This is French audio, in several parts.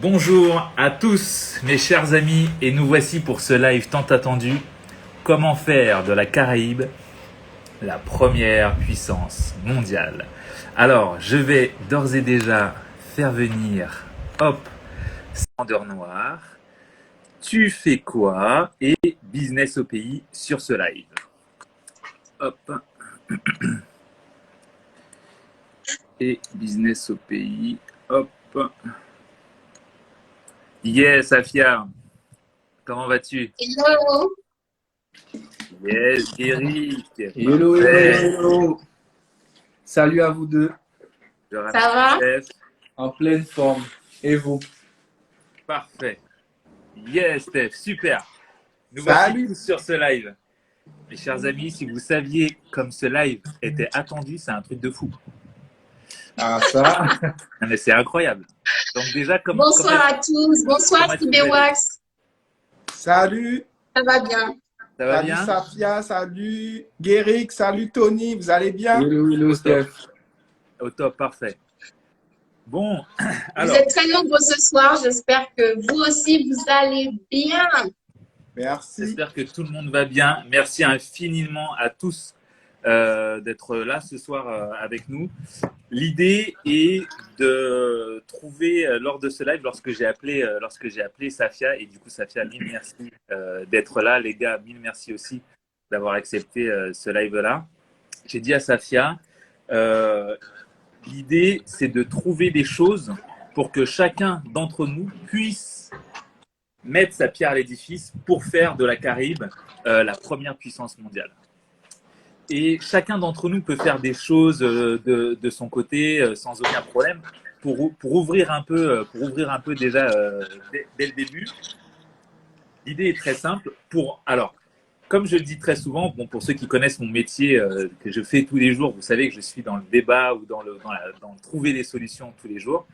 Bonjour à tous mes chers amis et nous voici pour ce live tant attendu. Comment faire de la Caraïbe la première puissance mondiale. Alors je vais d'ores et déjà faire venir, hop, Sandeur Noir. Tu fais quoi et business au pays sur ce live. Hop. Et business au pays, hop. Yes, Afia, comment vas-tu? Hello, Yes, Eric, Hello, hello, parfait. hello. Salut à vous deux, Je ça ramène va? Steph, en pleine forme. Et vous? parfait. Yes, Steph, super. Nous voici Salut. tous sur ce live. Mes chers amis, si vous saviez comme ce live était attendu, c'est un truc de fou. Ah ça, Non, mais c'est incroyable. Donc déjà, Bonsoir à tous, bonsoir comment est-ce que vous allez? Wax, salut, ça va bien? Ça va salut bien? Safia, salut Guéric, salut Tony, vous allez bien? Hello, hello, Au top. Steph. Au top, parfait. Bon, Vous alors, êtes très nombreux ce soir, j'espère que vous aussi vous allez bien. Merci. j'espère que tout le monde va bien. Merci infiniment à tous d'être là ce soir avec nous. L'idée est de trouver lors de ce live, lorsque j'ai appelé Safia, et du coup Safia, mille merci d'être là, les gars, mille merci aussi d'avoir accepté ce live-là. J'ai dit à Safia, l'idée c'est de trouver des choses pour que chacun d'entre nous puisse mettre sa pierre à l'édifice pour faire de la Caraïbe la première puissance mondiale. Et chacun d'entre nous peut faire des choses de son côté sans aucun problème pour ouvrir un peu, déjà dès le début. L'idée est très simple. Alors, comme je le dis très souvent, bon, pour ceux qui connaissent mon métier que je fais tous les jours, vous savez que je suis dans le débat ou dans le trouver des solutions tous les jours.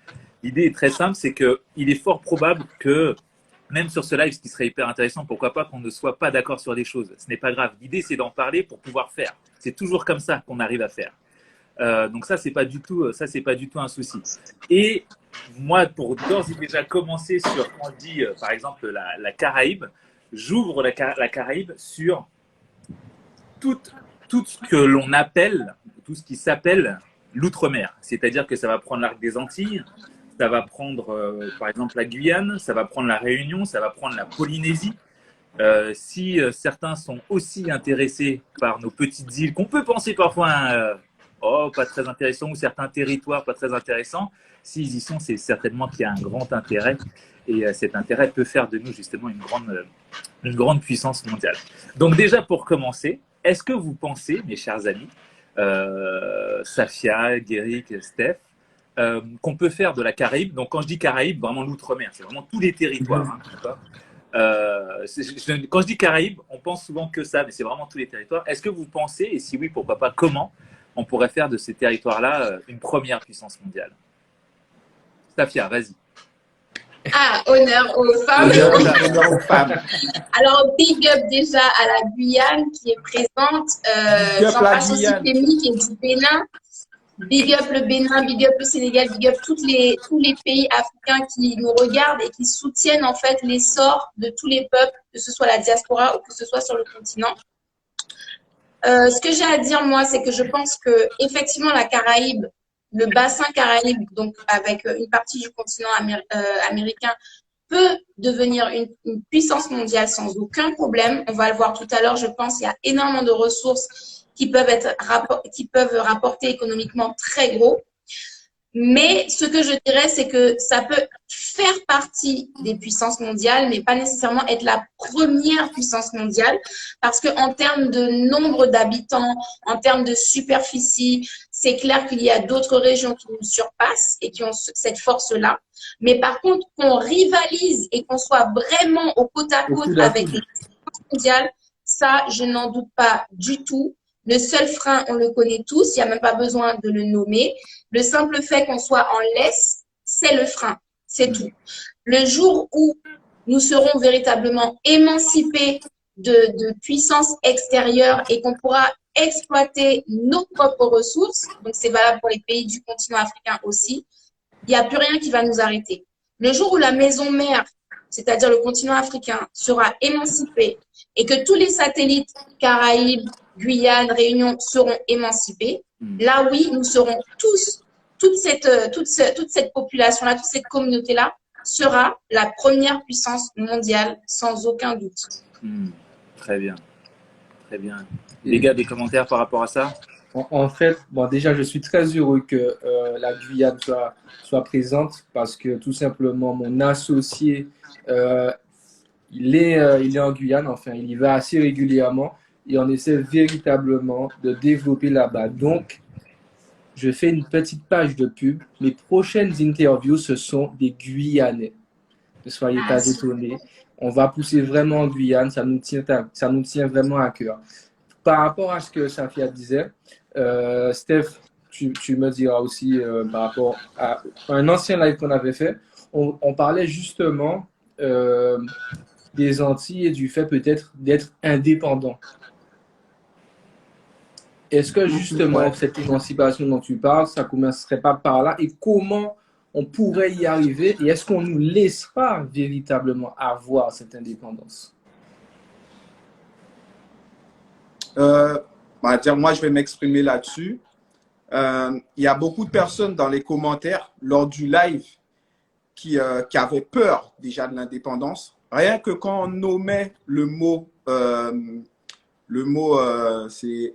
L'idée est très simple, c'est qu'il est fort probable que même sur ce live, ce qui serait hyper intéressant, pourquoi pas qu'on ne soit pas d'accord sur des choses. Ce n'est pas grave. L'idée, c'est d'en parler pour pouvoir faire. C'est toujours comme ça qu'on arrive à faire. Donc ça, c'est pas du tout un souci. Et moi, pour d'ores et déjà commencer sur, quand je dis, par exemple, la Caraïbe, j'ouvre la Caraïbe sur tout ce que l'on appelle, tout ce qui s'appelle l'outre-mer. C'est-à-dire que ça va prendre l'arc des Antilles, ça va prendre, par exemple, la Guyane, ça va prendre la Réunion, ça va prendre la Polynésie. Si certains sont aussi intéressés par nos petites îles, qu'on peut penser parfois pas très intéressants, ou certains territoires pas très intéressants, s'ils y sont, c'est certainement qu'il y a un grand intérêt. Et cet intérêt peut faire de nous justement une grande puissance mondiale. Donc déjà, pour commencer, est-ce que vous pensez, mes chers amis, Safia, Guéric, Steph, qu'on peut faire de la Caraïbe? Donc quand je dis Caraïbe, vraiment l'outre-mer, c'est vraiment tous les territoires. Hein, quand je dis Caraïbe, on pense souvent que ça, mais c'est vraiment tous les territoires. Est-ce que vous pensez, et si oui, pourquoi pas, comment on pourrait faire de ces territoires-là une première puissance mondiale? Safia, vas-y. Ah, honneur aux femmes. Honneur aux femmes. Alors, big up déjà à la Guyane qui est présente. Big up J'en la passe aussi Guyane. Kémy qui est du Bénin. Big up le Bénin, big up le Sénégal, big up tous les pays africains qui nous regardent et qui soutiennent en fait l'essor de tous les peuples, que ce soit la diaspora ou que ce soit sur le continent. Ce que j'ai à dire, moi, c'est que je pense que effectivement la Caraïbe, le bassin Caraïbe, donc avec une partie du continent américain, peut devenir une puissance mondiale sans aucun problème. On va le voir tout à l'heure, je pense, il y a énormément de ressources qui peuvent rapporter économiquement très gros. Mais ce que je dirais, c'est que ça peut faire partie des puissances mondiales, mais pas nécessairement être la première puissance mondiale, parce qu'en termes de nombre d'habitants, en termes de superficie, c'est clair qu'il y a d'autres régions qui nous surpassent et qui ont cette force-là. Mais par contre, qu'on rivalise et qu'on soit vraiment au côte à côte avec les puissances mondiales, ça, je n'en doute pas du tout. Le seul frein, on le connaît tous, il n'y a même pas besoin de le nommer. Le simple fait qu'on soit en laisse, c'est le frein, c'est tout. Le jour où nous serons véritablement émancipés de puissance extérieure et qu'on pourra exploiter nos propres ressources, donc c'est valable pour les pays du continent africain aussi, il n'y a plus rien qui va nous arrêter. Le jour où la maison mère, c'est-à-dire le continent africain, sera émancipé et que tous les satellites Caraïbes, Guyane, Réunion seront émancipés, là oui, nous serons tous, toute cette population-là, toute cette communauté-là sera la première puissance mondiale sans aucun doute. Très bien, très bien. Les gars, des commentaires par rapport à ça? En fait, bon, déjà, je suis très heureux que la Guyane soit présente parce que tout simplement, mon associé, il est en Guyane, enfin, il y va assez régulièrement et on essaie véritablement de développer là-bas. Donc, je fais une petite page de pub. Mes prochaines interviews, ce sont des Guyanais. Ne soyez pas étonnés. On va pousser vraiment en Guyane, ça nous tient vraiment à cœur. Par rapport à ce que Safia disait, Steph, tu me diras aussi par rapport à un ancien live qu'on avait fait, on parlait justement des Antilles et du fait peut-être d'être indépendant. Est-ce que justement cette émancipation dont tu parles, ça ne commencerait pas par là et comment on pourrait y arriver et est-ce qu'on nous laissera véritablement avoir cette indépendance? Moi, je vais m'exprimer là-dessus. Il y a beaucoup de personnes dans les commentaires lors du live qui avaient peur déjà de l'indépendance. Rien que quand on nommait le mot c'est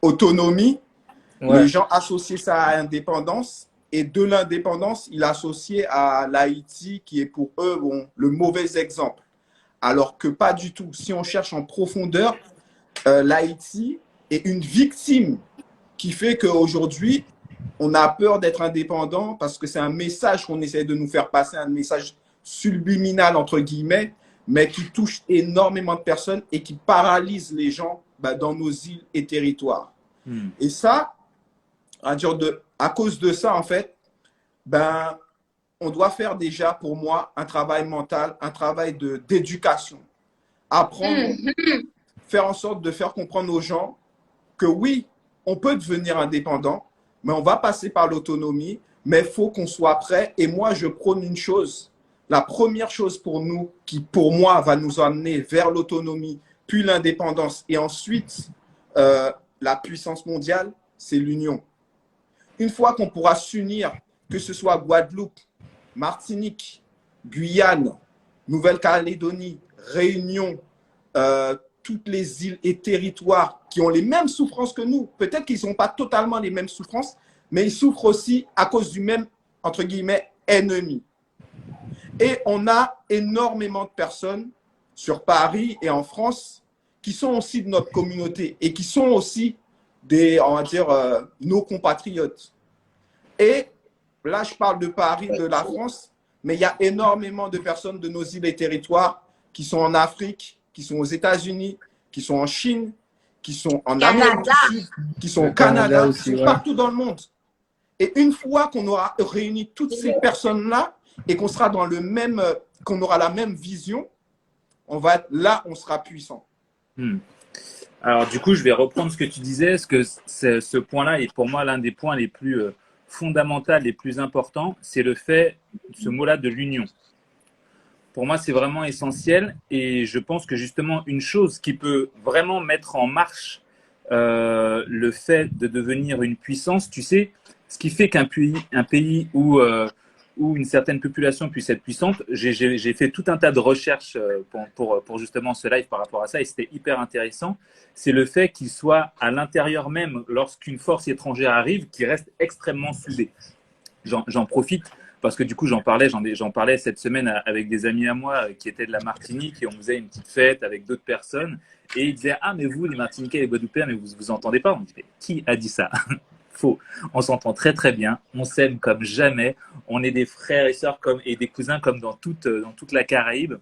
autonomie, les gens associaient ça à indépendance et de l'indépendance, ils associaient à l'Haïti qui est pour eux le mauvais exemple. Alors que pas du tout. Si on cherche en profondeur, l'Haïti est une victime qui fait qu'aujourd'hui, on a peur d'être indépendant parce que c'est un message qu'on essaie de nous faire passer, un message subliminal, entre guillemets, mais qui touche énormément de personnes et qui paralyse les gens dans nos îles et territoires. Et ça, à cause de ça, en fait, on doit faire déjà, pour moi, un travail mental, un travail d'éducation. Apprendre, faire en sorte de faire comprendre aux gens que oui, on peut devenir indépendant, mais on va passer par l'autonomie, mais il faut qu'on soit prêt. Et moi, je prône une chose. La première chose pour nous, qui pour moi va nous amener vers l'autonomie, puis l'indépendance, et ensuite la puissance mondiale, c'est l'union. Une fois qu'on pourra s'unir, que ce soit Guadeloupe, Martinique, Guyane, Nouvelle-Calédonie, Réunion, toutes les îles et territoires qui ont les mêmes souffrances que nous. Peut-être qu'ils n'ont pas totalement les mêmes souffrances, mais ils souffrent aussi à cause du même, entre guillemets, ennemi. Et on a énormément de personnes sur Paris et en France qui sont aussi de notre communauté et qui sont aussi on va dire, nos compatriotes. Et là, je parle de Paris, de la France, mais il y a énormément de personnes de nos îles et territoires qui sont en Afrique, qui sont aux États-Unis, qui sont en Chine, qui sont en Amérique du Sud, qui sont au Canada, aussi, qui sont partout dans le monde. Et une fois qu'on aura réuni toutes ces personnes-là et qu'on sera dans qu'on aura la même vision, on sera puissant. Alors du coup, je vais reprendre ce que tu disais, parce que ce point-là est pour moi l'un des points les plus fondamentaux, les plus importants, c'est ce mot-là de l'union. Pour moi, c'est vraiment essentiel et je pense que justement, une chose qui peut vraiment mettre en marche le fait de devenir une puissance, tu sais, ce qui fait qu'un pays où une certaine population puisse être puissante, j'ai fait tout un tas de recherches pour justement ce live par rapport à ça et c'était hyper intéressant, c'est le fait qu'il soit à l'intérieur même, lorsqu'une force étrangère arrive, qui reste extrêmement soudé. J'en profite parce que du coup, j'en parlais cette semaine avec des amis à moi qui étaient de la Martinique et on faisait une petite fête avec d'autres personnes. Et ils disaient « Ah, mais vous, les Martiniquais et les Guadeloupéens, mais vous vous entendez pas ?» On disait « Qui a dit ça ?» Faux. On s'entend très très bien, on s'aime comme jamais, on est des frères et sœurs et des cousins comme dans toute la Caraïbe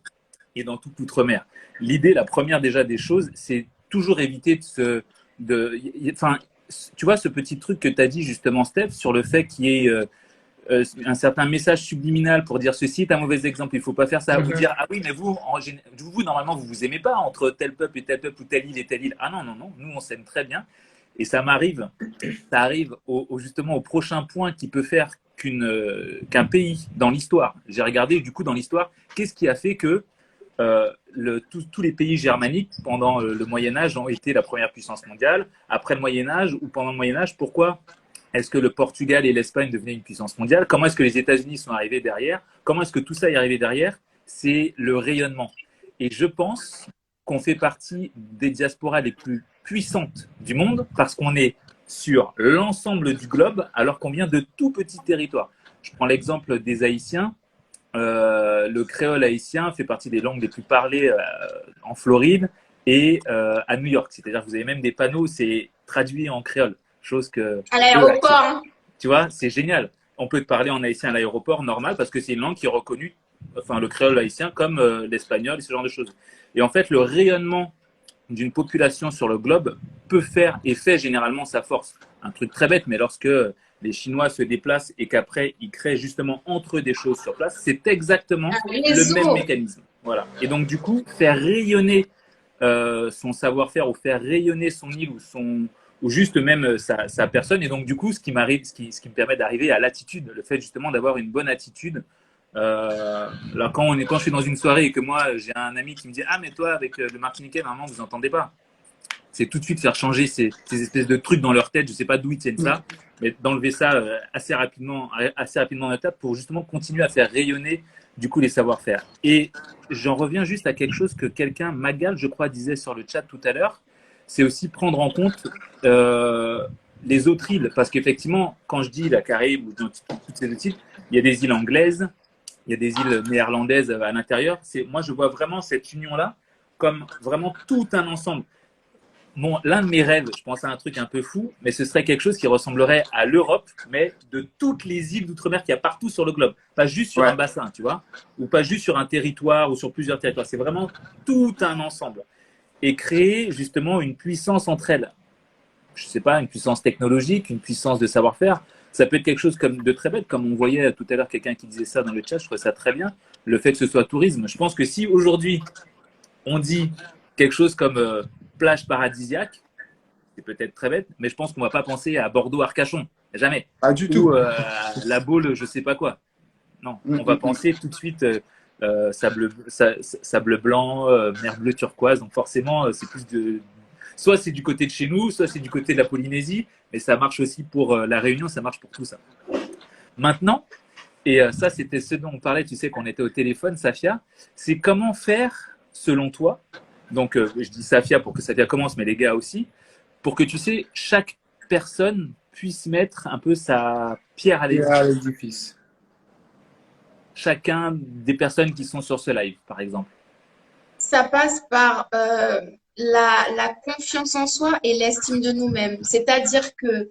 et dans toute l'outre-mer. L'idée, la première déjà des choses, c'est toujours éviter tu vois ce petit truc que tu as dit justement, Steph, sur le fait qu'il y ait un certain message subliminal pour dire ceci est un mauvais exemple, il ne faut pas faire ça, vous dire ah oui mais vous normalement vous vous aimez pas entre tel peuple et tel peuple ou telle île et telle île. Ah non, nous on s'aime très bien et ça arrive justement au prochain point qui peut faire qu'un pays dans l'histoire. J'ai regardé du coup dans l'histoire, qu'est-ce qui a fait que tous les pays germaniques pendant le Moyen-Âge ont été la première puissance mondiale. Après le Moyen-Âge ou pendant le Moyen-Âge, pourquoi est-ce que le Portugal et l'Espagne devenaient une puissance mondiale? Comment est-ce que les États-Unis sont arrivés derrière? Comment est-ce que tout ça est arrivé derrière? C'est le rayonnement. Et je pense qu'on fait partie des diasporas les plus puissantes du monde parce qu'on est sur l'ensemble du globe alors qu'on vient de tout petits territoires. Je prends l'exemple des Haïtiens. Le créole haïtien fait partie des langues les plus parlées en Floride et à New York. C'est-à-dire que vous avez même des panneaux, c'est traduit en créole. Chose que… À l'aéroport. Hein. Tu vois, c'est génial. On peut te parler en haïtien à l'aéroport, normal, parce que c'est une langue qui est reconnue, enfin le créole haïtien, comme l'espagnol et ce genre de choses. Et en fait, le rayonnement d'une population sur le globe peut faire et fait généralement sa force. Un truc très bête, mais lorsque les Chinois se déplacent et qu'après ils créent justement entre eux des choses sur place, c'est exactement le même mécanisme. Voilà. Et donc du coup, faire rayonner son savoir-faire ou faire rayonner son île ou juste même sa personne. Et donc du coup, ce qui me permet d'arriver à l'attitude, le fait justement d'avoir une bonne attitude. Là, quand je suis dans une soirée et que moi j'ai un ami qui me dit ah mais toi avec le Martiniquais normalement vous entendez pas, c'est tout de suite faire changer ces espèces de trucs dans leur tête, je sais pas d'où ils tiennent ça, mais d'enlever ça assez rapidement dans la table pour justement continuer à faire rayonner du coup les savoir-faire. Et j'en reviens juste à quelque chose que quelqu'un, Magal je crois, disait sur le chat tout à l'heure, c'est aussi prendre en compte les autres îles, parce qu'effectivement quand je dis la Caraïbe ou toutes ces autres îles, il y a des îles anglaises, il y a des îles néerlandaises à l'intérieur. Moi, je vois vraiment cette union-là comme vraiment tout un ensemble. Bon, l'un de mes rêves, je pense à un truc un peu fou, mais ce serait quelque chose qui ressemblerait à l'Europe, mais de toutes les îles d'outre-mer qu'il y a partout sur le globe. Pas juste sur un bassin, tu vois, ou pas juste sur un territoire ou sur plusieurs territoires. C'est vraiment tout un ensemble. Et créer justement une puissance entre elles. Je ne sais pas, une puissance technologique, une puissance de savoir-faire. Ça peut être quelque chose comme de très bête, comme on voyait tout à l'heure quelqu'un qui disait ça dans le chat, je trouvais ça très bien, le fait que ce soit tourisme. Je pense que si aujourd'hui on dit quelque chose comme plage paradisiaque, c'est peut-être très bête, mais je pense qu'on ne va pas penser à Bordeaux-Arcachon, jamais. Pas du tout. Ou la Baule, je ne sais pas quoi. Non, on va penser tout de suite sable blanc, mer bleue turquoise, donc forcément c'est plus de… Soit c'est du côté de chez nous, soit c'est du côté de la Polynésie, mais ça marche aussi pour la Réunion, ça marche pour tout ça. Maintenant, et ça c'était ce dont on parlait, tu sais qu'on était au téléphone, Safia, c'est comment faire selon toi, donc je dis Safia pour que Safia commence, mais les gars aussi, pour que tu sais, chaque personne puisse mettre un peu sa pierre à l'édifice. Chacun des personnes qui sont sur ce live, par exemple. Ça passe par la confiance en soi et l'estime de nous-mêmes. C'est-à-dire que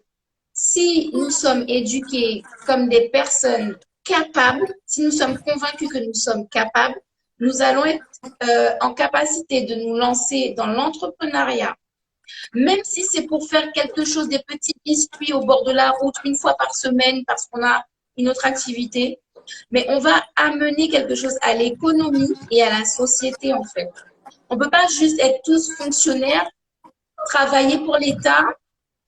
si nous sommes éduqués comme des personnes capables, si nous sommes convaincus que nous sommes capables, nous allons être en capacité de nous lancer dans l'entrepreneuriat, même si c'est pour faire quelque chose, des petits biscuits au bord de la route une fois par semaine parce qu'on a une autre activité, mais on va amener quelque chose à l'économie et à la société en fait. On ne peut pas juste être tous fonctionnaires, travailler pour l'État,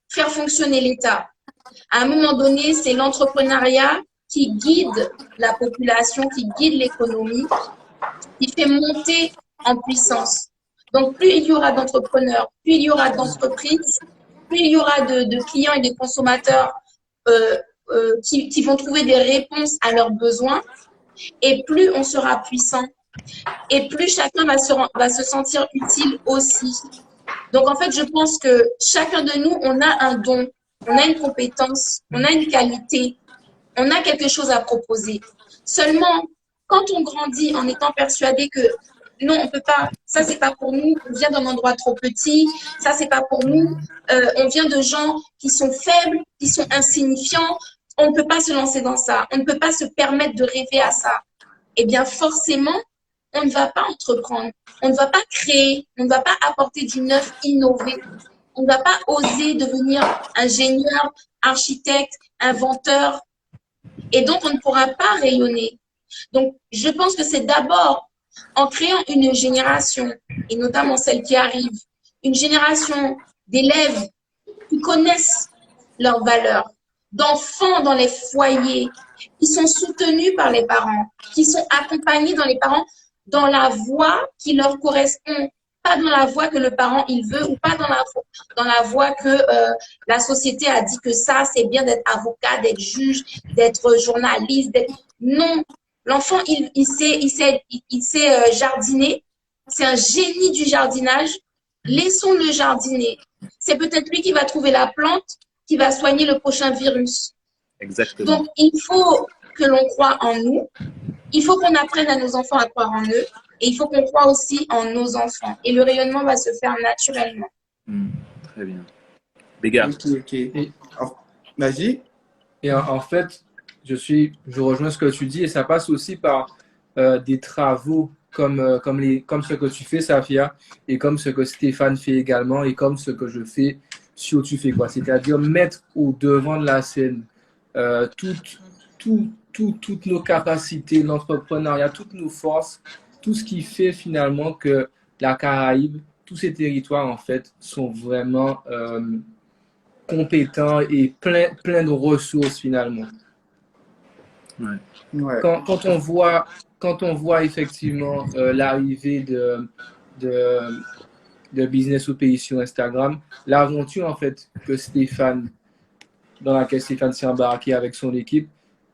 faire fonctionner l'État. À un moment donné, c'est l'entrepreneuriat qui guide la population, qui guide l'économie, qui fait monter en puissance. Donc, plus il y aura d'entrepreneurs, plus il y aura d'entreprises, plus il y aura de clients et de consommateurs qui vont trouver des réponses à leurs besoins, et plus on sera puissant. Et plus chacun va se sentir utile aussi. Donc, en fait, je pense que chacun de nous, on a un don, on a une compétence, on a une qualité, on a quelque chose à proposer. Seulement, quand on grandit en étant persuadé que non, on ne peut pas, ça, c'est pas pour nous, on vient d'un endroit trop petit, ça, c'est pas pour nous, on vient de gens qui sont faibles, qui sont insignifiants, on ne peut pas se lancer dans ça, on ne peut pas se permettre de rêver à ça. Eh bien, forcément, on ne va pas entreprendre, on ne va pas créer, on ne va pas apporter du neuf, innover. On ne va pas oser devenir ingénieur, architecte, inventeur. Et donc, on ne pourra pas rayonner. Donc, je pense que c'est d'abord en créant une génération, et notamment celle qui arrive, une génération d'élèves qui connaissent leurs valeurs, d'enfants dans les foyers qui sont soutenus par les parents, qui sont accompagnés dans les parents dans la voie qui leur correspond, pas dans la voie que le parent il veut ou pas dans la voie que la société a dit que ça c'est bien d'être avocat, d'être juge, d'être journaliste. Non, l'enfant il sait jardiner, c'est un génie du jardinage. Laissons-le jardiner. C'est peut-être lui qui va trouver la plante qui va soigner le prochain virus. Exactement. Donc, il faut que l'on croie en nous. Il faut qu'on apprenne à nos enfants à croire en eux. Et il faut qu'on croie aussi en nos enfants. Et le rayonnement va se faire naturellement. Très bien. Béga. Ok. Vas-y. Et en fait, je rejoins ce que tu dis et ça passe aussi par des travaux comme ce que tu fais, Safia, et comme ce que Stéphane fait également, et comme ce que je fais sur Tu fais quoi. C'est-à-dire mettre au devant de la scène toutes nos capacités, l'entrepreneuriat, toutes nos forces, tout ce qui fait finalement que la Caraïbe, tous ces territoires en fait sont vraiment compétents et plein de ressources finalement. Ouais. Quand on voit effectivement l'arrivée de Business au pays sur Instagram, l'aventure en fait dans laquelle Stéphane s'est embarqué avec son équipe,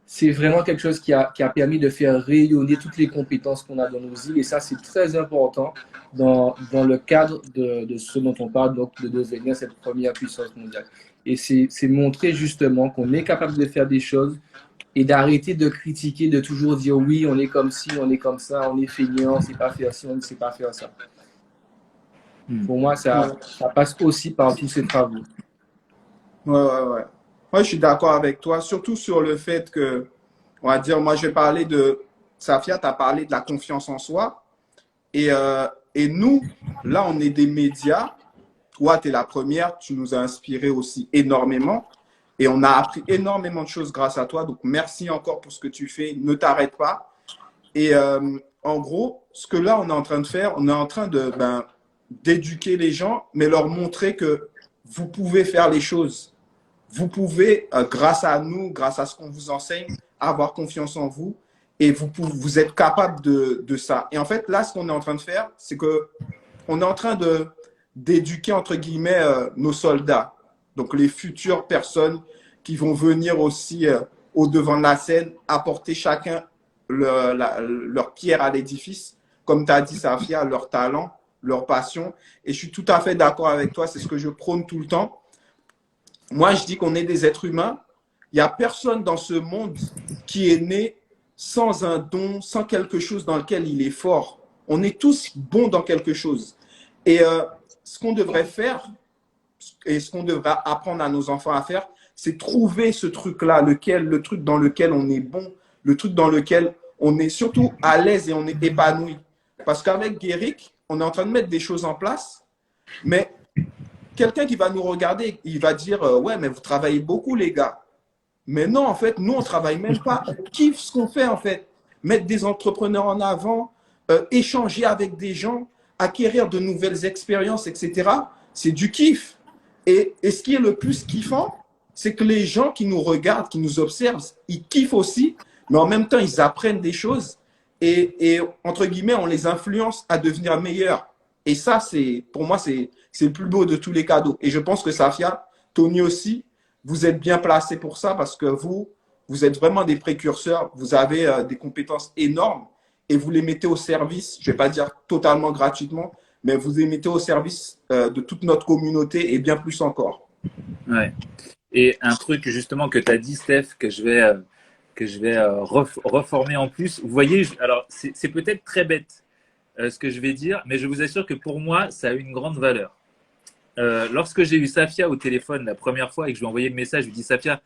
c'est vraiment quelque chose qui a permis de faire rayonner toutes les compétences qu'on a dans nos îles. Et ça, c'est très important dans le cadre de ce dont on parle, donc de devenir cette première puissance mondiale. Et c'est montrer justement qu'on est capable de faire des choses et d'arrêter de critiquer, de toujours dire oui, on est comme ci, on est comme ça, on est feignant, on ne sait pas faire ci, on ne sait pas faire ça. Pour moi, ça passe aussi par tous ces travaux. Ouais. Moi, je suis d'accord avec toi, surtout sur le fait que, on va dire, moi, je vais parler de, Safia, tu as parlé de la confiance en soi. Et nous, là, on est des médias. Toi, tu es la première, tu nous as inspiré aussi énormément. Et on a appris énormément de choses grâce à toi. Donc, merci encore pour ce que tu fais. Ne t'arrête pas. Et en gros, ce que là, on est en train de faire, on est en train d'éduquer les gens, mais leur montrer que vous pouvez faire les choses. Vous pouvez, grâce à nous, grâce à ce qu'on vous enseigne, avoir confiance en vous et vous êtes capable de ça. Et en fait, là, ce qu'on est en train de faire, c'est qu'on est en train d'éduquer, entre guillemets, nos soldats. Donc, les futures personnes qui vont venir aussi au devant de la scène, apporter chacun leur pierre à l'édifice. Comme tu as dit, Safia, leur talent, leur passion. Et je suis tout à fait d'accord avec toi, c'est ce que je prône tout le temps. Moi, je dis qu'on est des êtres humains. Il n'y a personne dans ce monde qui est né sans un don, sans quelque chose dans lequel il est fort. On est tous bons dans quelque chose. Et ce qu'on devrait faire, et ce qu'on devrait apprendre à nos enfants à faire, c'est trouver ce truc-là, le truc dans lequel on est bon, le truc dans lequel on est surtout à l'aise et on est épanoui. Parce qu'avec Guéric, on est en train de mettre des choses en place, mais quelqu'un qui va nous regarder, il va dire ouais, mais vous travaillez beaucoup, les gars. Mais non, en fait, nous, on ne travaille même pas. On kiffe ce qu'on fait, en fait. Mettre des entrepreneurs en avant, échanger avec des gens, acquérir de nouvelles expériences, etc. C'est du kiff. Et ce qui est le plus kiffant, c'est que les gens qui nous regardent, qui nous observent, ils kiffent aussi, mais en même temps, ils apprennent des choses. Et entre guillemets, on les influence à devenir meilleurs. Et ça, pour moi, c'est le plus beau de tous les cadeaux. Et je pense que Safia, Tony aussi, vous êtes bien placés pour ça parce que vous êtes vraiment des précurseurs. Vous avez des compétences énormes et vous les mettez au service, je ne vais pas dire totalement gratuitement, mais vous les mettez au service de toute notre communauté et bien plus encore. Ouais. Et un truc justement que tu as dit, Steph, que je vais reformer en plus. Vous voyez, alors c'est peut-être très bête ce que je vais dire, mais je vous assure que pour moi, ça a une grande valeur. Lorsque j'ai eu Safia au téléphone la première fois et que je lui ai envoyé le message, je lui ai dit Safia,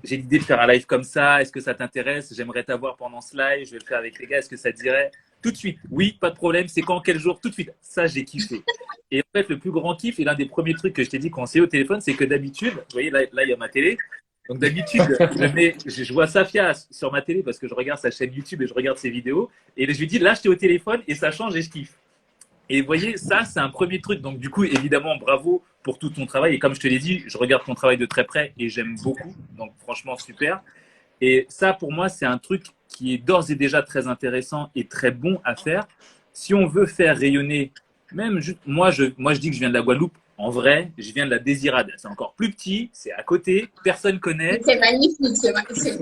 j'ai l'idée de faire un live comme ça, est-ce que ça t'intéresse? J'aimerais t'avoir pendant ce live, je vais le faire avec les gars, est-ce que ça te dirait? Tout de suite, oui, pas de problème, c'est quand, quel jour? Tout de suite, ça j'ai kiffé. Et en fait, le plus grand kiff et l'un des premiers trucs que je t'ai dit quand on s'est eu au téléphone, c'est que d'habitude, vous voyez, là il y a ma télé. Donc d'habitude, je vois Safia sur ma télé parce que je regarde sa chaîne YouTube et je regarde ses vidéos. Et je lui dis, là, je t'ai au téléphone et ça change et je kiffe. Et vous voyez, ça, c'est un premier truc. Donc du coup, évidemment, bravo pour tout ton travail. Et comme je te l'ai dit, je regarde ton travail de très près et j'aime beaucoup. Donc, franchement, super. Et ça, pour moi, c'est un truc qui est d'ores et déjà très intéressant et très bon à faire. Si on veut faire rayonner, même moi, je dis que je viens de la Guadeloupe. En vrai, je viens de la Désirade. C'est encore plus petit, c'est à côté, personne connaît. C'est magnifique.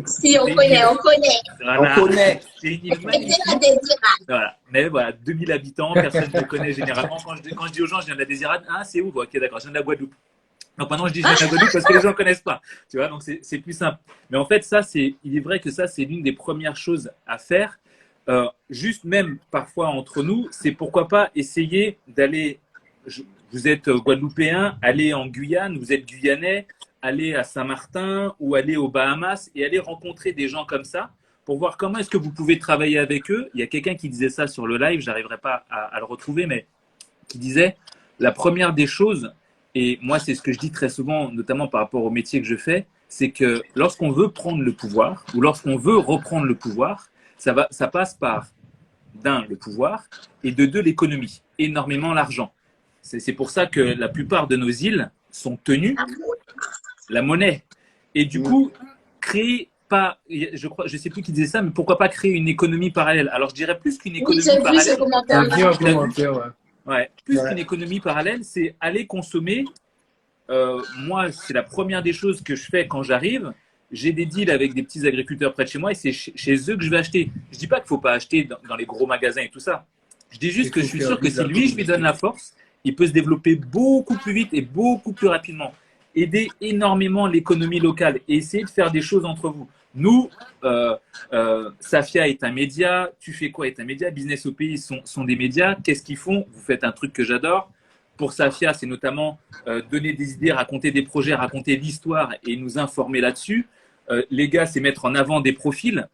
Si, on connaît, on connaît. Voilà. On connaît. C'est une île magnifique. C'est la Désirade. Voilà. Mais voilà, 2000 habitants, personne ne me connaît généralement. Quand je dis aux gens, je viens de la Désirade, ah, c'est où? Ok, d'accord, je viens de la Guadeloupe. Donc maintenant, je dis je viens de la Guadeloupe parce que les gens ne connaissent pas. Tu vois, donc c'est plus simple. Mais en fait, il est vrai que ça, c'est l'une des premières choses à faire. Juste même parfois entre nous, c'est pourquoi pas essayer d'aller. Vous êtes Guadeloupéen, allez en Guyane, vous êtes Guyanais, allez à Saint-Martin ou allez aux Bahamas et allez rencontrer des gens comme ça pour voir comment est-ce que vous pouvez travailler avec eux. Il y a quelqu'un qui disait ça sur le live, j'arriverai pas à le retrouver, mais qui disait la première des choses, et moi c'est ce que je dis très souvent, notamment par rapport au métier que je fais, c'est que lorsqu'on veut prendre le pouvoir ou lorsqu'on veut reprendre le pouvoir, ça passe par d'un, le pouvoir et de deux, l'économie, énormément l'argent. C'est pour ça que la plupart de nos îles sont tenues la monnaie. Et du coup, créer pas, je sais plus qui disait ça, mais pourquoi pas créer une économie parallèle? Alors, je dirais plus qu'une économie Oui, j'ai vu parallèle. ce commentaire-là. Ouais, plus qu'une économie parallèle, c'est aller consommer. Moi, c'est la première des choses que je fais quand j'arrive. J'ai des deals avec des petits agriculteurs près de chez moi et c'est chez eux que je vais acheter. Je dis pas qu'il faut pas acheter dans les gros magasins et tout ça. Je dis juste que je suis sûr que si lui, je lui donne la force, il peut se développer beaucoup plus vite et beaucoup plus rapidement. Aider énormément l'économie locale et essayer de faire des choses entre vous. Nous, Safia est un média. Tu fais quoi est un média. Business au pays sont des médias. Qu'est-ce qu'ils font? Vous faites un truc que j'adore. Pour Safia, c'est notamment donner des idées, raconter des projets, raconter l'histoire et nous informer là-dessus. Les gars, c'est mettre en avant des profils.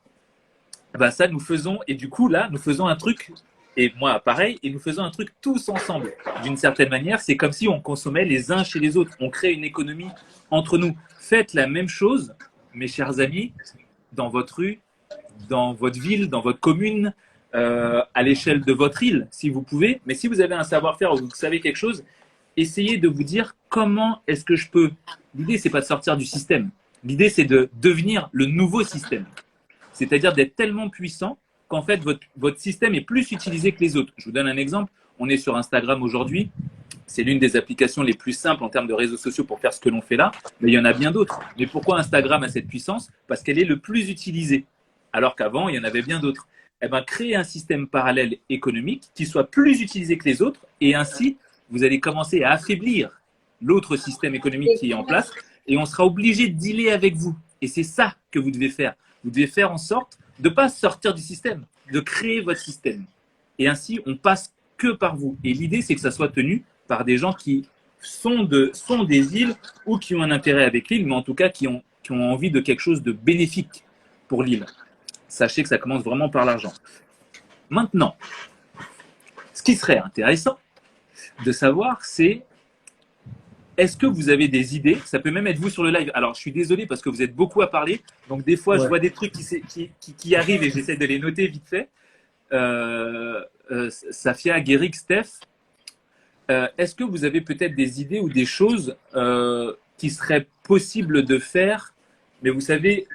Ben, ça, nous faisons. Et du coup, là, nous faisons un truc. Et moi, pareil, et nous faisons un truc tous ensemble. D'une certaine manière, c'est comme si on consommait les uns chez les autres. On crée une économie entre nous. Faites la même chose, mes chers amis, dans votre rue, dans votre ville, dans votre commune, à l'échelle de votre île, si vous pouvez. Mais si vous avez un savoir-faire ou vous savez quelque chose, essayez de vous dire comment est-ce que je peux. L'idée, c'est pas de sortir du système. L'idée, c'est de devenir le nouveau système. C'est-à-dire d'être tellement puissant qu'en fait, votre système est plus utilisé que les autres. Je vous donne un exemple. On est sur Instagram aujourd'hui. C'est l'une des applications les plus simples en termes de réseaux sociaux pour faire ce que l'on fait là. Mais il y en a bien d'autres. Mais pourquoi Instagram a cette puissance? Parce qu'elle est le plus utilisée. Alors qu'avant, il y en avait bien d'autres. Eh ben, créer un système parallèle économique qui soit plus utilisé que les autres. Et ainsi, vous allez commencer à affaiblir l'autre système économique qui est en place. Et on sera obligé de dealer avec vous. Et c'est ça que vous devez faire. Vous devez faire en sorte de ne pas sortir du système, de créer votre système. Et ainsi, on passe que par vous. Et l'idée, c'est que ça soit tenu par des gens qui sont des îles ou qui ont un intérêt avec l'île, mais en tout cas qui ont envie de quelque chose de bénéfique pour l'île. Sachez que ça commence vraiment par l'argent. Maintenant, ce qui serait intéressant de savoir, c'est est-ce que vous avez des idées? Ça peut même être vous sur le live. Alors, je suis désolé parce que vous êtes beaucoup à parler. Donc, des fois, je vois des trucs qui arrivent et j'essaie de les noter vite fait. Safia, Guéric, Steph, est-ce que vous avez peut-être des idées ou des choses qui seraient possibles de faire, mais vous savez,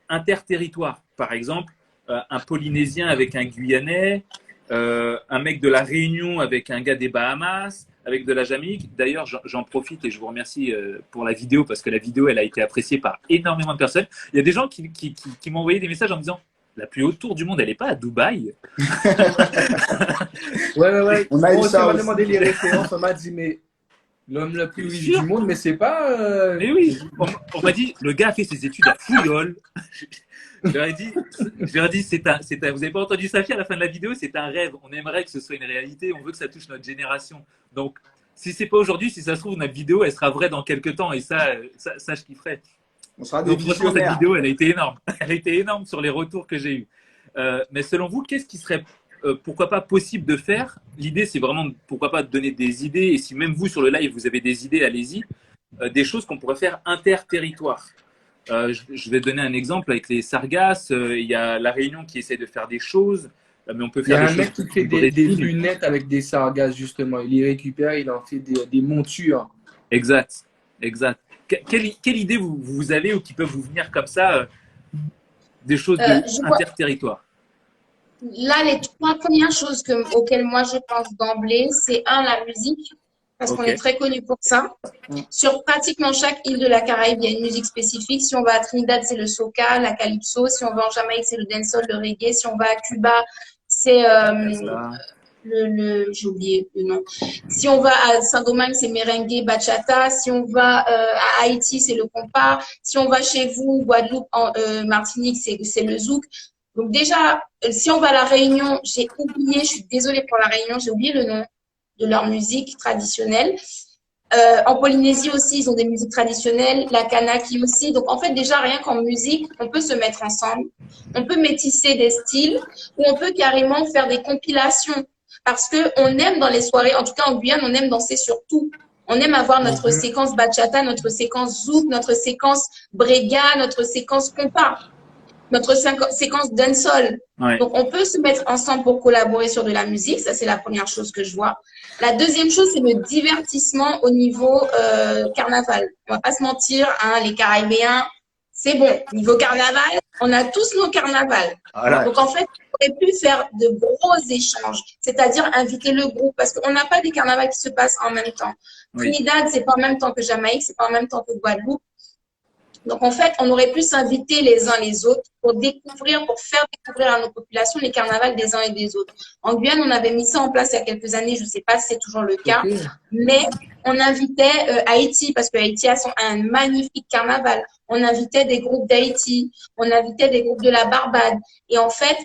interterritoire? Par exemple, un Polynésien avec un Guyanais, un mec de la Réunion avec un gars des Bahamas, avec de la Jamaïque. D'ailleurs, j'en profite et je vous remercie pour la vidéo parce que la vidéo, elle a été appréciée par énormément de personnes. Il y a des gens qui m'ont envoyé des messages en me disant la plus haute tour du monde, elle n'est pas à Dubaï. Ouais. On a eu ça m'a aussi. demandé les références. On m'a dit, mais l'homme le plus riche du monde, mais c'est pas. Mais oui, on m'a dit, le gars a fait ses études à Fouillol. Je leur ai dit, vous n'avez pas entendu Safia à la fin de la vidéo, c'est un rêve. On aimerait que ce soit une réalité. On veut que ça touche notre génération. Donc, si c'est pas aujourd'hui, si ça se trouve, notre vidéo, elle sera vraie dans quelques temps. Et ça je kifferais. On sera des Donc, franchement, cette visionnaires. vidéo, elle a été énorme. Elle a été énorme sur les retours que j'ai eus. Mais selon vous, qu'est-ce qui serait, pourquoi pas, possible de faire? L'idée, c'est vraiment, pourquoi pas, de donner des idées. Et si même vous, sur le live, vous avez des idées, allez-y. Des choses qu'on pourrait faire interterritoire. Je vais donner un exemple avec les Sargasses. Il y a La Réunion qui essaie de faire des choses. mais on peut Il y faire a des un choses mec qui fait pour des films. lunettes avec des sargasses, justement. Il les récupère, il en fait des montures. Exact, exact. Quelle idée vous avez ou qui peuvent vous venir comme ça, des choses de Je vois, interterritoire? là, les trois premières choses auxquelles moi je pense d'emblée, c'est un, la musique, parce qu'on Ok, est très connu pour ça. Sur pratiquement chaque île de la Caraïbe, il y a une musique spécifique. Si on va à Trinidad, c'est le soca, la calypso. Si on va en Jamaïque, c'est le dancehall, le reggae. Si on va à Cuba, c'est ça. j'ai oublié le nom. Si on va à Saint-Domingue, c'est merengue, bachata. Si on va à Haïti, c'est le compas. Si on va chez vous, Guadeloupe, Martinique, c'est le zouk. Donc déjà, si on va à La Réunion, j'ai oublié, je suis désolée pour La Réunion, j'ai oublié le nom de leur musique traditionnelle. En Polynésie aussi, ils ont des musiques traditionnelles, la Kanaki aussi. Donc, en fait, déjà, rien qu'en musique, on peut se mettre ensemble, on peut métisser des styles, ou on peut carrément faire des compilations. Parce que on aime dans les soirées, en tout cas en Guyane, on aime danser sur tout. On aime avoir notre séquence bachata, notre séquence zouk, notre séquence brega, notre séquence compas, notre séquence dancehall. Ouais. Donc, on peut se mettre ensemble pour collaborer sur de la musique. Ça, c'est la première chose que je vois. La deuxième chose, c'est le divertissement au niveau carnaval. On va pas se mentir, hein, les Caribéens, c'est bon. Niveau carnaval, on a tous nos carnavals. Voilà. Donc, en fait, on aurait pu faire de gros échanges, c'est-à-dire inviter le groupe, parce qu'on n'a pas des carnavals qui se passent en même temps. Oui. Trinidad, c'est pas en même temps que Jamaïque, c'est pas en même temps que Guadeloupe. Donc, en fait, on aurait pu s'inviter les uns les autres pour découvrir, pour faire découvrir à nos populations les carnavals des uns et des autres. En Guyane, on avait mis ça en place il y a quelques années, je ne sais pas si c'est toujours le cas, Ok. mais on invitait Haïti, parce que Haïti a un magnifique carnaval. On invitait des groupes d'Haïti, on invitait des groupes de la Barbade. Et en fait,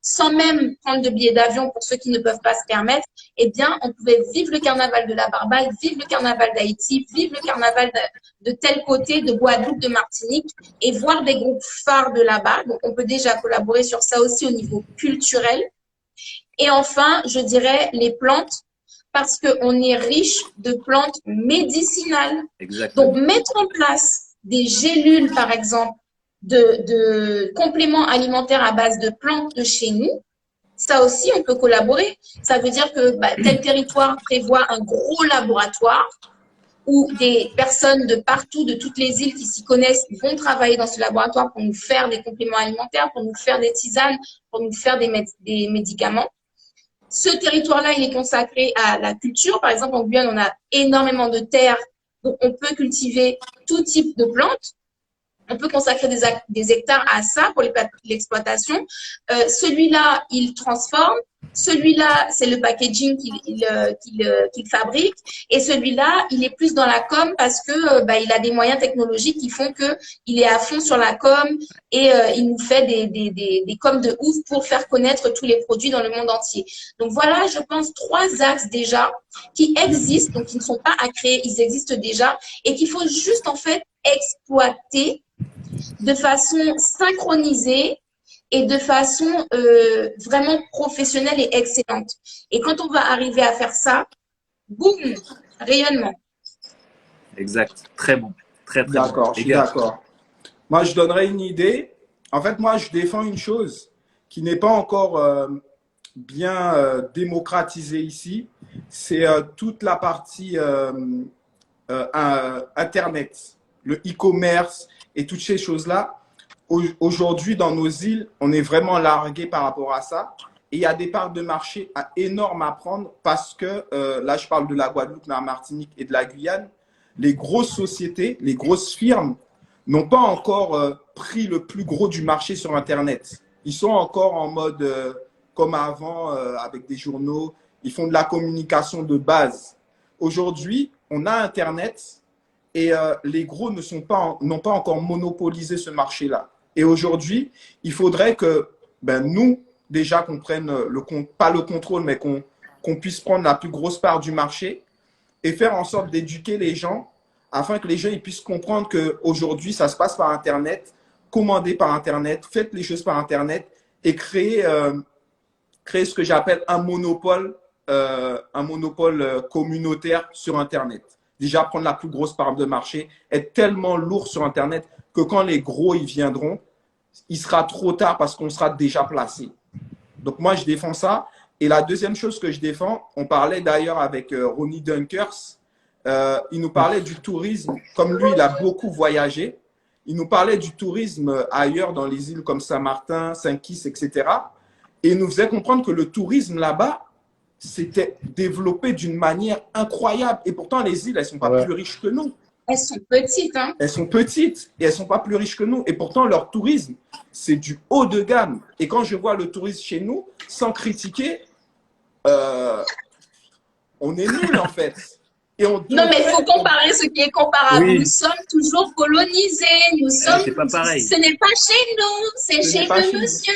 sans même prendre de billets d'avion pour ceux qui ne peuvent pas se permettre, eh bien, on pouvait vivre le carnaval de la Barbade, vivre le carnaval d'Haïti, vivre le carnaval de tel côté, de Guadeloupe, de Martinique, et voir des groupes phares de là-bas. Donc, on peut déjà collaborer sur ça aussi au niveau culturel. Et enfin, je dirais les plantes, parce qu'on est riche de plantes médicinales. Exactement. Donc, mettre en place des gélules, par exemple, de compléments alimentaires à base de plantes de chez nous, ça aussi, on peut collaborer. Ça veut dire que tel territoire prévoit un gros laboratoire où des personnes de partout, de toutes les îles qui s'y connaissent, vont travailler dans ce laboratoire pour nous faire des compléments alimentaires, pour nous faire des tisanes, pour nous faire des médicaments. Ce territoire-là, il est consacré à la culture. Par exemple, en Guyane, on a énormément de terres, donc on peut cultiver tout type de plantes. On peut consacrer des hectares à ça pour l'exploitation. Celui-là, il transforme. Celui-là, c'est le packaging qu'il fabrique. Et celui-là, il est plus dans la com parce que il a des moyens technologiques qui font que il est à fond sur la com et il nous fait des coms de ouf pour faire connaître tous les produits dans le monde entier. Donc voilà, je pense 3 axes déjà qui existent, donc qui ne sont pas à créer, ils existent déjà et qu'il faut juste en fait exploiter de façon synchronisée et de façon vraiment professionnelle et excellente. Et quand on va arriver à faire ça, boum, rayonnement. Exact. Très bon. Très, très D'accord, bon. je suis d'accord. Moi, je donnerais une idée. En fait, moi, je défends une chose qui n'est pas encore bien démocratisée ici. C'est toute la partie Internet, le e-commerce et toutes ces choses-là. Aujourd'hui, dans nos îles, on est vraiment largué par rapport à ça. Et il y a des parts de marché énormes à prendre parce que, là, je parle de la Guadeloupe, de la Martinique et de la Guyane. Les grosses sociétés, les grosses firmes n'ont pas encore pris le plus gros du marché sur Internet. Ils sont encore en mode comme avant, avec des journaux. Ils font de la communication de base. Aujourd'hui, on a Internet et les gros n'ont pas encore monopolisé ce marché-là. Et aujourd'hui, il faudrait que nous, déjà, qu'on prenne pas le contrôle, mais qu'on puisse prendre la plus grosse part du marché et faire en sorte d'éduquer les gens afin que les gens ils puissent comprendre qu'aujourd'hui, ça se passe par Internet, commander par Internet, faites les choses par Internet et créer ce que j'appelle un monopole communautaire sur Internet. Déjà, prendre la plus grosse part de marché, être tellement lourd sur Internet que quand les gros ils viendront, il sera trop tard parce qu'on sera déjà placé. Donc, moi, je défends ça. Et la deuxième chose que je défends, on parlait d'ailleurs avec Ronnie Dunkers, il nous parlait du tourisme. Comme lui, il a beaucoup voyagé. Il nous parlait du tourisme ailleurs, dans les îles comme Saint-Martin, Saint-Kitts, etc. Et il nous faisait comprendre que le tourisme là-bas, c'était développé d'une manière incroyable. Et pourtant, les îles, elles ne sont pas plus riches que nous. Elles sont petites, hein. Elles sont petites et elles ne sont pas plus riches que nous. Et pourtant, leur tourisme, c'est du haut de gamme. Et quand je vois le tourisme chez nous, sans critiquer, on est nul en fait. Et on Non, mais il faut comparer ce qui est comparable. Oui. Nous sommes toujours colonisés. Nous sommes. C'est pas pareil. Ce n'est pas chez nous, c'est Ce chez n'est pas le chez nous. monsieur.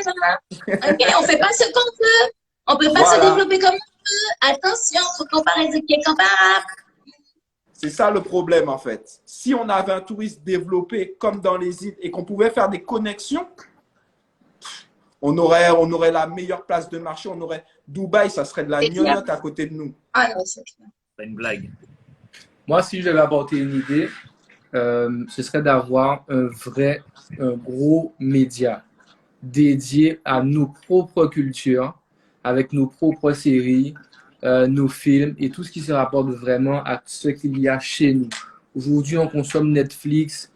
Ok, on fait pas ce qu'on veut. On peut pas se Voilà. développer comme on veut. Attention, faut comparer ce qui est comparable. C'est ça le problème en fait. Si on avait un tourisme développé comme dans les îles et qu'on pouvait faire des connexions, on aurait la meilleure place de marché. On aurait Dubaï, ça serait de la C'est clair. gnognotte à côté de nous. Ah non, c'est clair. C'est une blague. Moi, si je devais apporter une idée, ce serait d'avoir un gros média dédié à nos propres cultures, avec nos propres séries, nos films et tout ce qui se rapporte vraiment à ce qu'il y a chez nous. Aujourd'hui, on consomme Netflix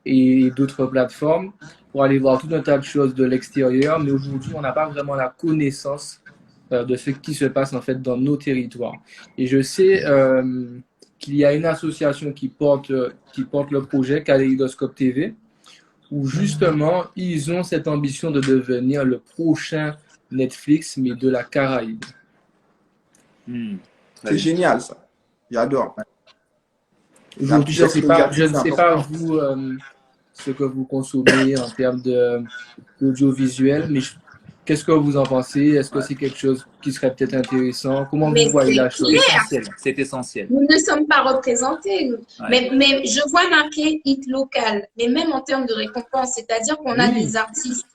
et d'autres plateformes pour aller voir tout un tas de choses de l'extérieur, mais aujourd'hui, on n'a pas vraiment la connaissance de ce qui se passe en fait dans nos territoires. Et je sais qu'il y a une association qui porte le projet Kaléidoscope TV, où justement, ils ont cette ambition de devenir le prochain Netflix, mais de la Caraïbe. C'est génial ça. J'adore. Aujourd'hui, je ne sais pas vous, ce que vous consommez en termes d'audiovisuel, mais qu'est-ce que vous en pensez? Est-ce que c'est quelque chose qui serait peut-être intéressant? Comment Mais vous voyez la chose? C'est essentiel. Nous ne sommes pas représentés. Ouais. Mais je vois marqué hit local, mais même en termes de récompense, c'est-à-dire qu'on a des artistes.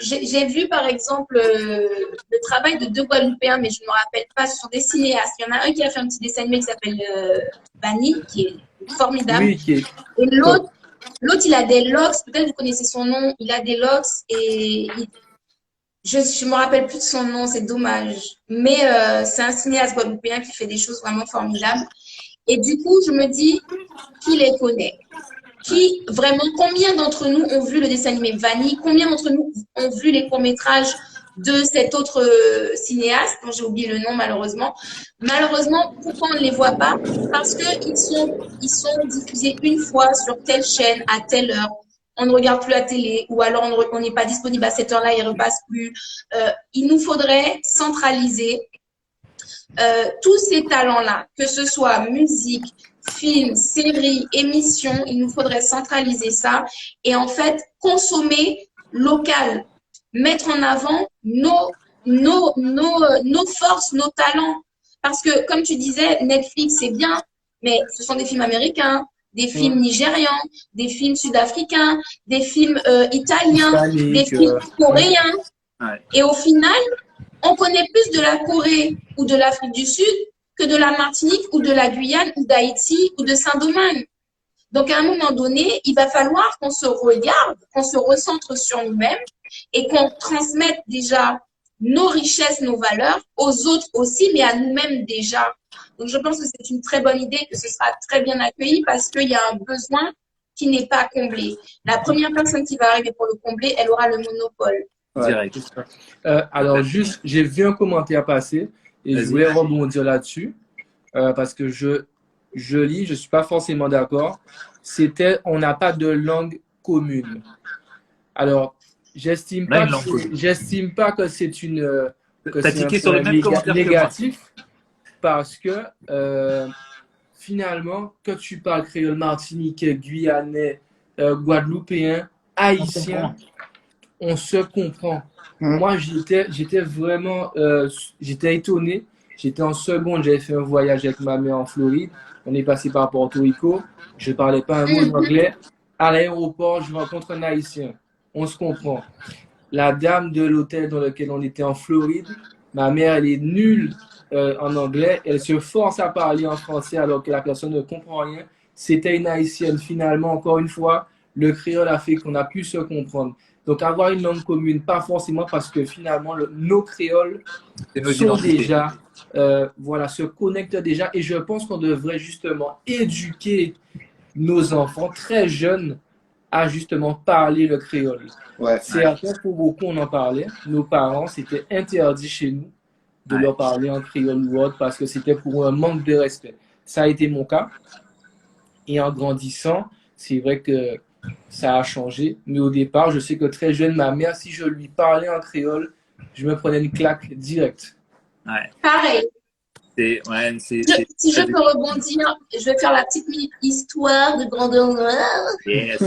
J'ai vu par exemple le travail de deux Guadeloupéens, mais je ne me rappelle pas, ce sont des cinéastes. Il y en a un qui a fait un petit dessin animé qui s'appelle Vanille, qui est formidable. Oui, qui est... Et l'autre, il a des locks, peut-être vous connaissez son nom, il a des locks et je ne me rappelle plus de son nom, c'est dommage. Mais c'est un cinéaste guadeloupéen qui fait des choses vraiment formidables. Et du coup, je me dis, qui les connaît? Combien d'entre nous ont vu le dessin animé Vanille? Combien d'entre nous ont vu les courts-métrages de cet autre cinéaste, dont j'ai oublié le nom malheureusement? Malheureusement, pourquoi on ne les voit pas? Parce qu'ils sont diffusés une fois sur telle chaîne à telle heure. On ne regarde plus la télé ou alors on n'est pas disponible à cette heure-là, il ne repasse plus. Il nous faudrait centraliser tous ces talents-là, que ce soit musique, film, série, émission, il nous faudrait centraliser ça et en fait consommer local, mettre en avant nos forces, nos talents. Parce que comme tu disais, Netflix c'est bien, mais ce sont des films américains, des films nigérians, des films sud-africains, des films italiens, des films coréens. Ouais. Et au final, on connaît plus de la Corée ou de l'Afrique du Sud que de la Martinique ou de la Guyane ou d'Haïti ou de Saint-Domingue. Donc, à un moment donné, il va falloir qu'on se regarde, qu'on se recentre sur nous-mêmes et qu'on transmette déjà nos richesses, nos valeurs aux autres aussi, mais à nous-mêmes déjà. Donc, je pense que c'est une très bonne idée, que ce sera très bien accueilli parce qu'il y a un besoin qui n'est pas comblé. La première personne qui va arriver pour le combler, elle aura le monopole. Direct. Alors, juste, j'ai vu un commentaire passer et je voulais rebondir là-dessus parce que je lis, je ne suis pas forcément d'accord. C'était, on n'a pas de langue commune. Alors, j'estime pas que c'est une tiqué sur les mêmes commentaires négatif parce que finalement, que tu parles créole, martiniquais, guyanais, guadeloupéen, haïtien, on se comprend. Moi, j'étais vraiment j'étais étonné. J'étais en seconde, j'avais fait un voyage avec ma mère en Floride. On est passé par Porto Rico. Je ne parlais pas un mot d'anglais. À l'aéroport, je rencontre un Haïtien. On se comprend. La dame de l'hôtel dans lequel on était en Floride, ma mère, elle est nulle en anglais. Elle se force à parler en français alors que la personne ne comprend rien. C'était une Haïtienne. Finalement, encore une fois, le créole a fait qu'on a pu se comprendre. Donc, avoir une langue commune, pas forcément parce que finalement, nos créoles C'est nos sont identités. déjà, voilà, se connectent déjà. Et je pense qu'on devrait justement éduquer nos enfants très jeunes à justement parler le créole. Ouais. C'est à quoi pour beaucoup on en parlait. Nos parents, c'était interdit chez nous de Ouais. leur parler en créole ou autre parce que c'était pour un manque de respect. Ça a été mon cas. Et en grandissant, c'est vrai que ça a changé. Mais au départ, je sais que très jeune, ma mère, si je lui parlais en créole, je me prenais une claque directe. Ouais. Pareil. Ouais, Si je peux rebondir, je vais faire la petite histoire de grandeur noire. Yes.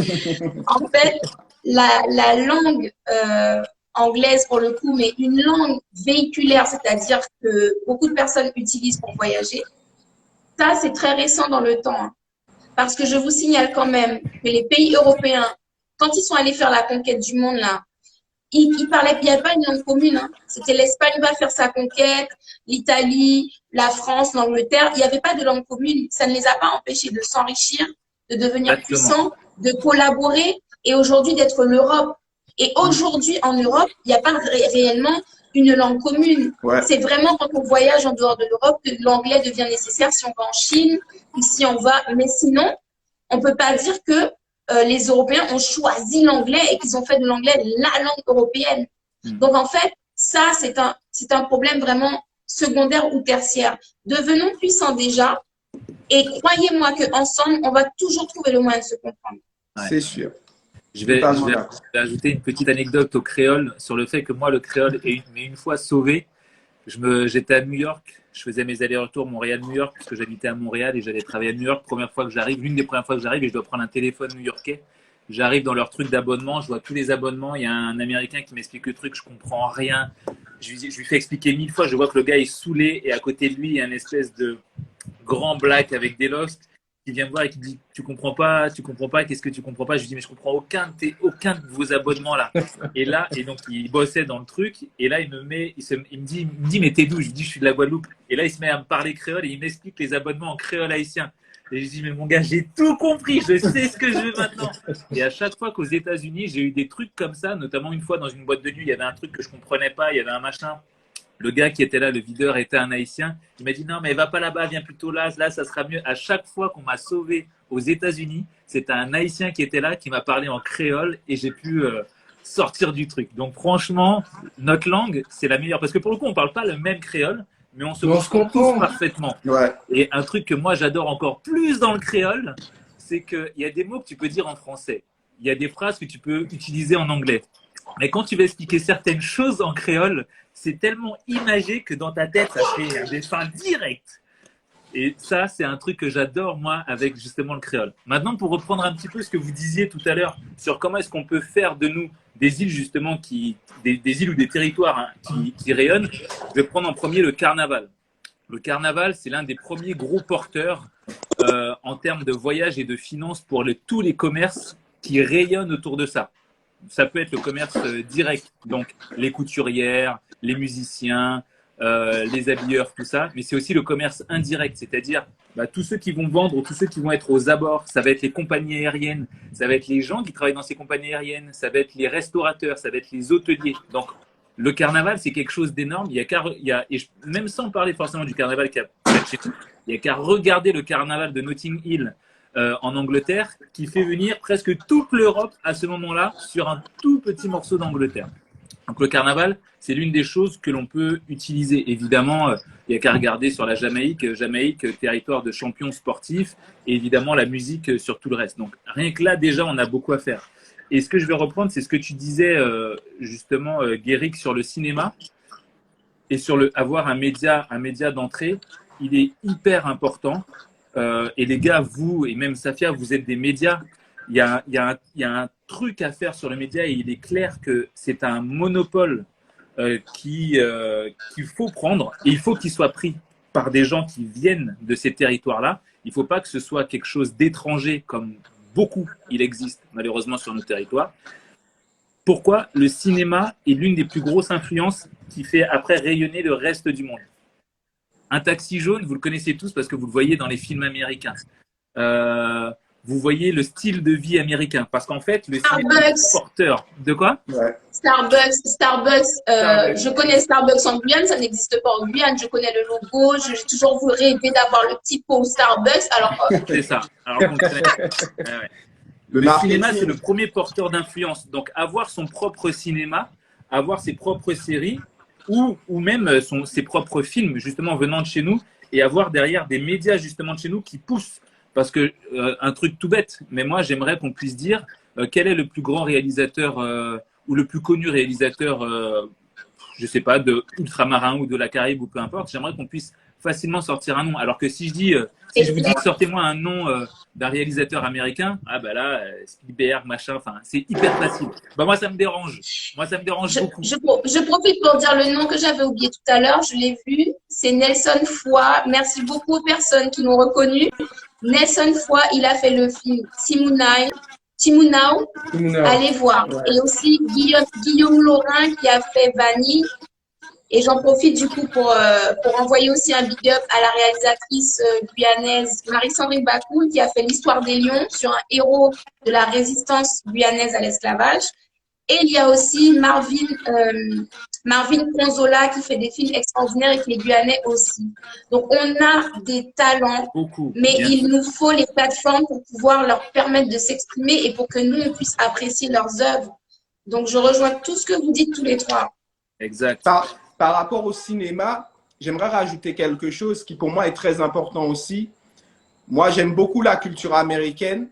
En fait, la langue anglaise pour le coup, mais une langue véhiculaire, c'est-à-dire que beaucoup de personnes utilisent pour voyager, ça c'est très récent dans le temps. Hein. Parce que je vous signale quand même que les pays européens, quand ils sont allés faire la conquête du monde, là, ils parlaient, il n'y avait pas une langue commune. Hein. C'était l'Espagne va faire sa conquête, l'Italie, la France, l'Angleterre. Il n'y avait pas de langue commune. Ça ne les a pas empêchés de s'enrichir, de devenir Exactement. puissants, de collaborer et aujourd'hui d'être l'Europe. Et aujourd'hui, en Europe, il n'y a pas réellement une langue commune. Ouais. C'est vraiment quand on voyage en dehors de l'Europe que l'anglais devient nécessaire si on va en Chine ou si on va. Mais sinon, on ne peut pas dire que les Européens ont choisi l'anglais et qu'ils ont fait de l'anglais la langue européenne. Donc, en fait, ça, c'est un problème vraiment secondaire ou tertiaire. Devenons puissants déjà et croyez-moi qu'ensemble, on va toujours trouver le moyen de se comprendre. Ouais. C'est sûr. Je vais Totalement d'accord. ajouter une petite anecdote au créole sur le fait que moi, le créole, une fois sauvé, j'étais à New York, je faisais mes allers-retours Montréal-New York parce que j'habitais à Montréal et j'allais travailler à New York. Première fois que j'arrive, l'une des premières fois que j'arrive et je dois prendre un téléphone new-yorkais. J'arrive dans leur truc d'abonnement, je vois tous les abonnements. Il y a un Américain qui m'explique le truc, je comprends rien. Je lui fais expliquer 1000 fois, je vois que le gars est saoulé et à côté de lui, il y a une espèce de grand black avec des locks qui vient me voir et qui me dit tu comprends pas, qu'est-ce que tu comprends pas? Je lui dis mais je comprends aucun de vos abonnements là. Et là, et donc il bossait dans le truc et là il me dit mais t'es d'où? Je lui dis je suis de la Guadeloupe. Et là il se met à me parler créole et il m'explique les abonnements en créole haïtien. Et je dis mais mon gars j'ai tout compris, je sais ce que je veux maintenant. Et à chaque fois qu'aux États-Unis j'ai eu des trucs comme ça, notamment une fois dans une boîte de nuit il y avait un truc que je comprenais pas, il y avait un machin. Le gars qui était là, le videur, était un Haïtien. Il m'a dit non, mais va pas là-bas, viens plutôt là, ça sera mieux. À chaque fois qu'on m'a sauvé aux États-Unis, c'était un Haïtien qui était là, qui m'a parlé en créole et j'ai pu sortir du truc. Donc franchement, notre langue, c'est la meilleure. Parce que pour le coup, on parle pas le même créole, mais on se comprend tous parfaitement. Ouais. Et un truc que moi, j'adore encore plus dans le créole, c'est qu'il y a des mots que tu peux dire en français. Il y a des phrases que tu peux utiliser en anglais. Mais quand tu vas expliquer certaines choses en créole, c'est tellement imagé que dans ta tête, ça fait un dessin direct. Et ça, c'est un truc que j'adore, moi, avec justement le créole. Maintenant, pour reprendre un petit peu ce que vous disiez tout à l'heure sur comment est-ce qu'on peut faire de nous des îles, justement, des îles ou des territoires qui rayonnent, je vais prendre en premier le carnaval. Le carnaval, c'est l'un des premiers gros porteurs en termes de voyage et de finances pour tous les commerces qui rayonnent autour de ça. Ça peut être le commerce direct, donc les couturières, les musiciens, les habilleurs, tout ça, mais c'est aussi le commerce indirect, c'est-à-dire tous ceux qui vont vendre ou tous ceux qui vont être aux abords, ça va être les compagnies aériennes, ça va être les gens qui travaillent dans ces compagnies aériennes, ça va être les restaurateurs, ça va être les hôteliers. Donc, le carnaval, c'est quelque chose d'énorme. Même sans parler forcément du carnaval qu'il y a chez nous, il n'y a qu'à regarder le carnaval de Notting Hill en Angleterre, qui fait venir presque toute l'Europe à ce moment-là sur un tout petit morceau d'Angleterre. Donc le carnaval, c'est l'une des choses que l'on peut utiliser. Évidemment, il n'y a qu'à regarder sur la Jamaïque. Jamaïque, territoire de champions sportifs, et évidemment la musique sur tout le reste. Donc rien que là, déjà, on a beaucoup à faire. Et ce que je vais reprendre, c'est ce que tu disais justement, Guéric, sur le cinéma et sur avoir un média d'entrée. Il est hyper important. Et les gars, vous et même Safia, vous êtes des médias. Il y a un truc à faire sur le média et il est clair que c'est un monopole qu'il faut prendre et il faut qu'il soit pris par des gens qui viennent de ces territoires-là. Il ne faut pas que ce soit quelque chose d'étranger comme beaucoup il existe malheureusement sur nos territoires. Pourquoi? Le cinéma est l'une des plus grosses influences qui fait après rayonner le reste du monde. Un taxi jaune, vous le connaissez tous parce que vous le voyez dans les films américains. vous voyez le style de vie américain. Parce qu'en fait, le cinéma est Starbucks. porteur. De quoi? Ouais. Starbucks, Starbucks. je connais Starbucks en Guyane, ça n'existe pas en Guyane. Je connais le logo, j'ai toujours voulu rêver d'avoir le petit pot Starbucks. Alors, C'est ça. Alors qu'on connaît. Ouais, ouais. Le cinéma, c'est le premier porteur d'influence. Donc, avoir son propre cinéma, avoir ses propres séries ou même ses propres films, justement, venant de chez nous, et avoir derrière des médias, justement, de chez nous qui poussent. Parce que, un truc tout bête, mais moi, j'aimerais qu'on puisse dire quel est le plus grand réalisateur ou le plus connu réalisateur, je sais pas, de ultramarin ou de la Caraïbe ou peu importe. J'aimerais qu'on puisse facilement sortir un nom. Alors que si je vous dis sortez-moi un nom d'un réalisateur américain, ah bah là, Spielberg, machin, enfin, c'est hyper facile. Bah moi, ça me dérange. Moi, ça me dérange beaucoup. je profite pour dire le nom que j'avais oublié tout à l'heure, je l'ai vu, c'est Nelson Foy. Merci beaucoup aux personnes qui l'ont reconnu. Nelson Foy, il a fait le film Timunao. Allez voir. Ouais. Et aussi Guillaume Laurin qui a fait Vanille. Et j'en profite du coup pour envoyer aussi un big up à la réalisatrice guyanaise Marie-Sandrine Bakoul qui a fait l'histoire des lions sur un héros de la résistance guyanaise à l'esclavage. Et il y a aussi Marvin Conzola qui fait des films extraordinaires et qui est guyanais aussi. Donc on a des talents, Beaucoup. mais Bien il sûr. nous faut les plateformes pour pouvoir leur permettre de s'exprimer et pour que nous, on puisse apprécier leurs œuvres. Donc je rejoins tout ce que vous dites tous les trois. Exact. Par rapport au cinéma, j'aimerais rajouter quelque chose qui pour moi est très important aussi. Moi, j'aime beaucoup la culture américaine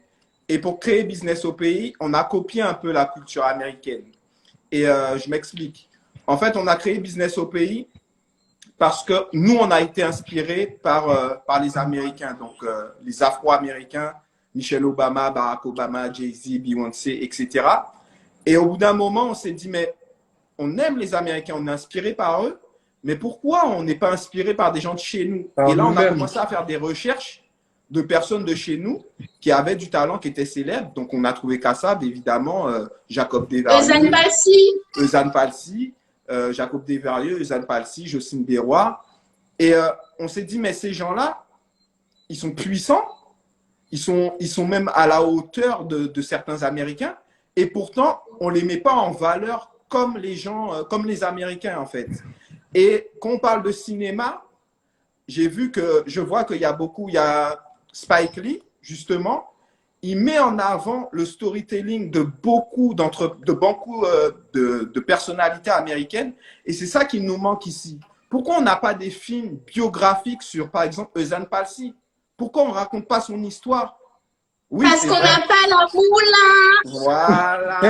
et pour créer Business au pays, on a copié un peu la culture américaine. Et je m'explique. En fait, on a créé Business au pays parce que nous, on a été inspirés par les Américains, donc les Afro-Américains, Michelle Obama, Barack Obama, Jay-Z, Beyoncé, etc. Et au bout d'un moment, on s'est dit, mais on aime les Américains, on est inspiré par eux, mais pourquoi on n'est pas inspiré par des gens de chez nous? Et là, on a commencé à faire des recherches de personnes de chez nous qui avaient du talent, qui étaient célèbres. Donc, on a trouvé Kassab, évidemment, Jacob Desvarieux, Eusanne Palsy, Jacob Desvarieux, Eusanne Palsy, Jocelyne Berroy. Et on s'est dit, mais ces gens-là, ils sont puissants, ils sont même à la hauteur de certains Américains, et pourtant, on ne les met pas en valeur comme les gens, comme les Américains, en fait. Et quand on parle de cinéma, je vois qu'il y a Spike Lee, justement, il met en avant le storytelling de beaucoup de personnalités américaines, et c'est ça qui nous manque ici. Pourquoi on n'a pas des films biographiques sur, par exemple, Eusanne Palsy? Pourquoi on ne raconte pas son histoire? Oui, parce qu'on n'a pas la moula. Voilà.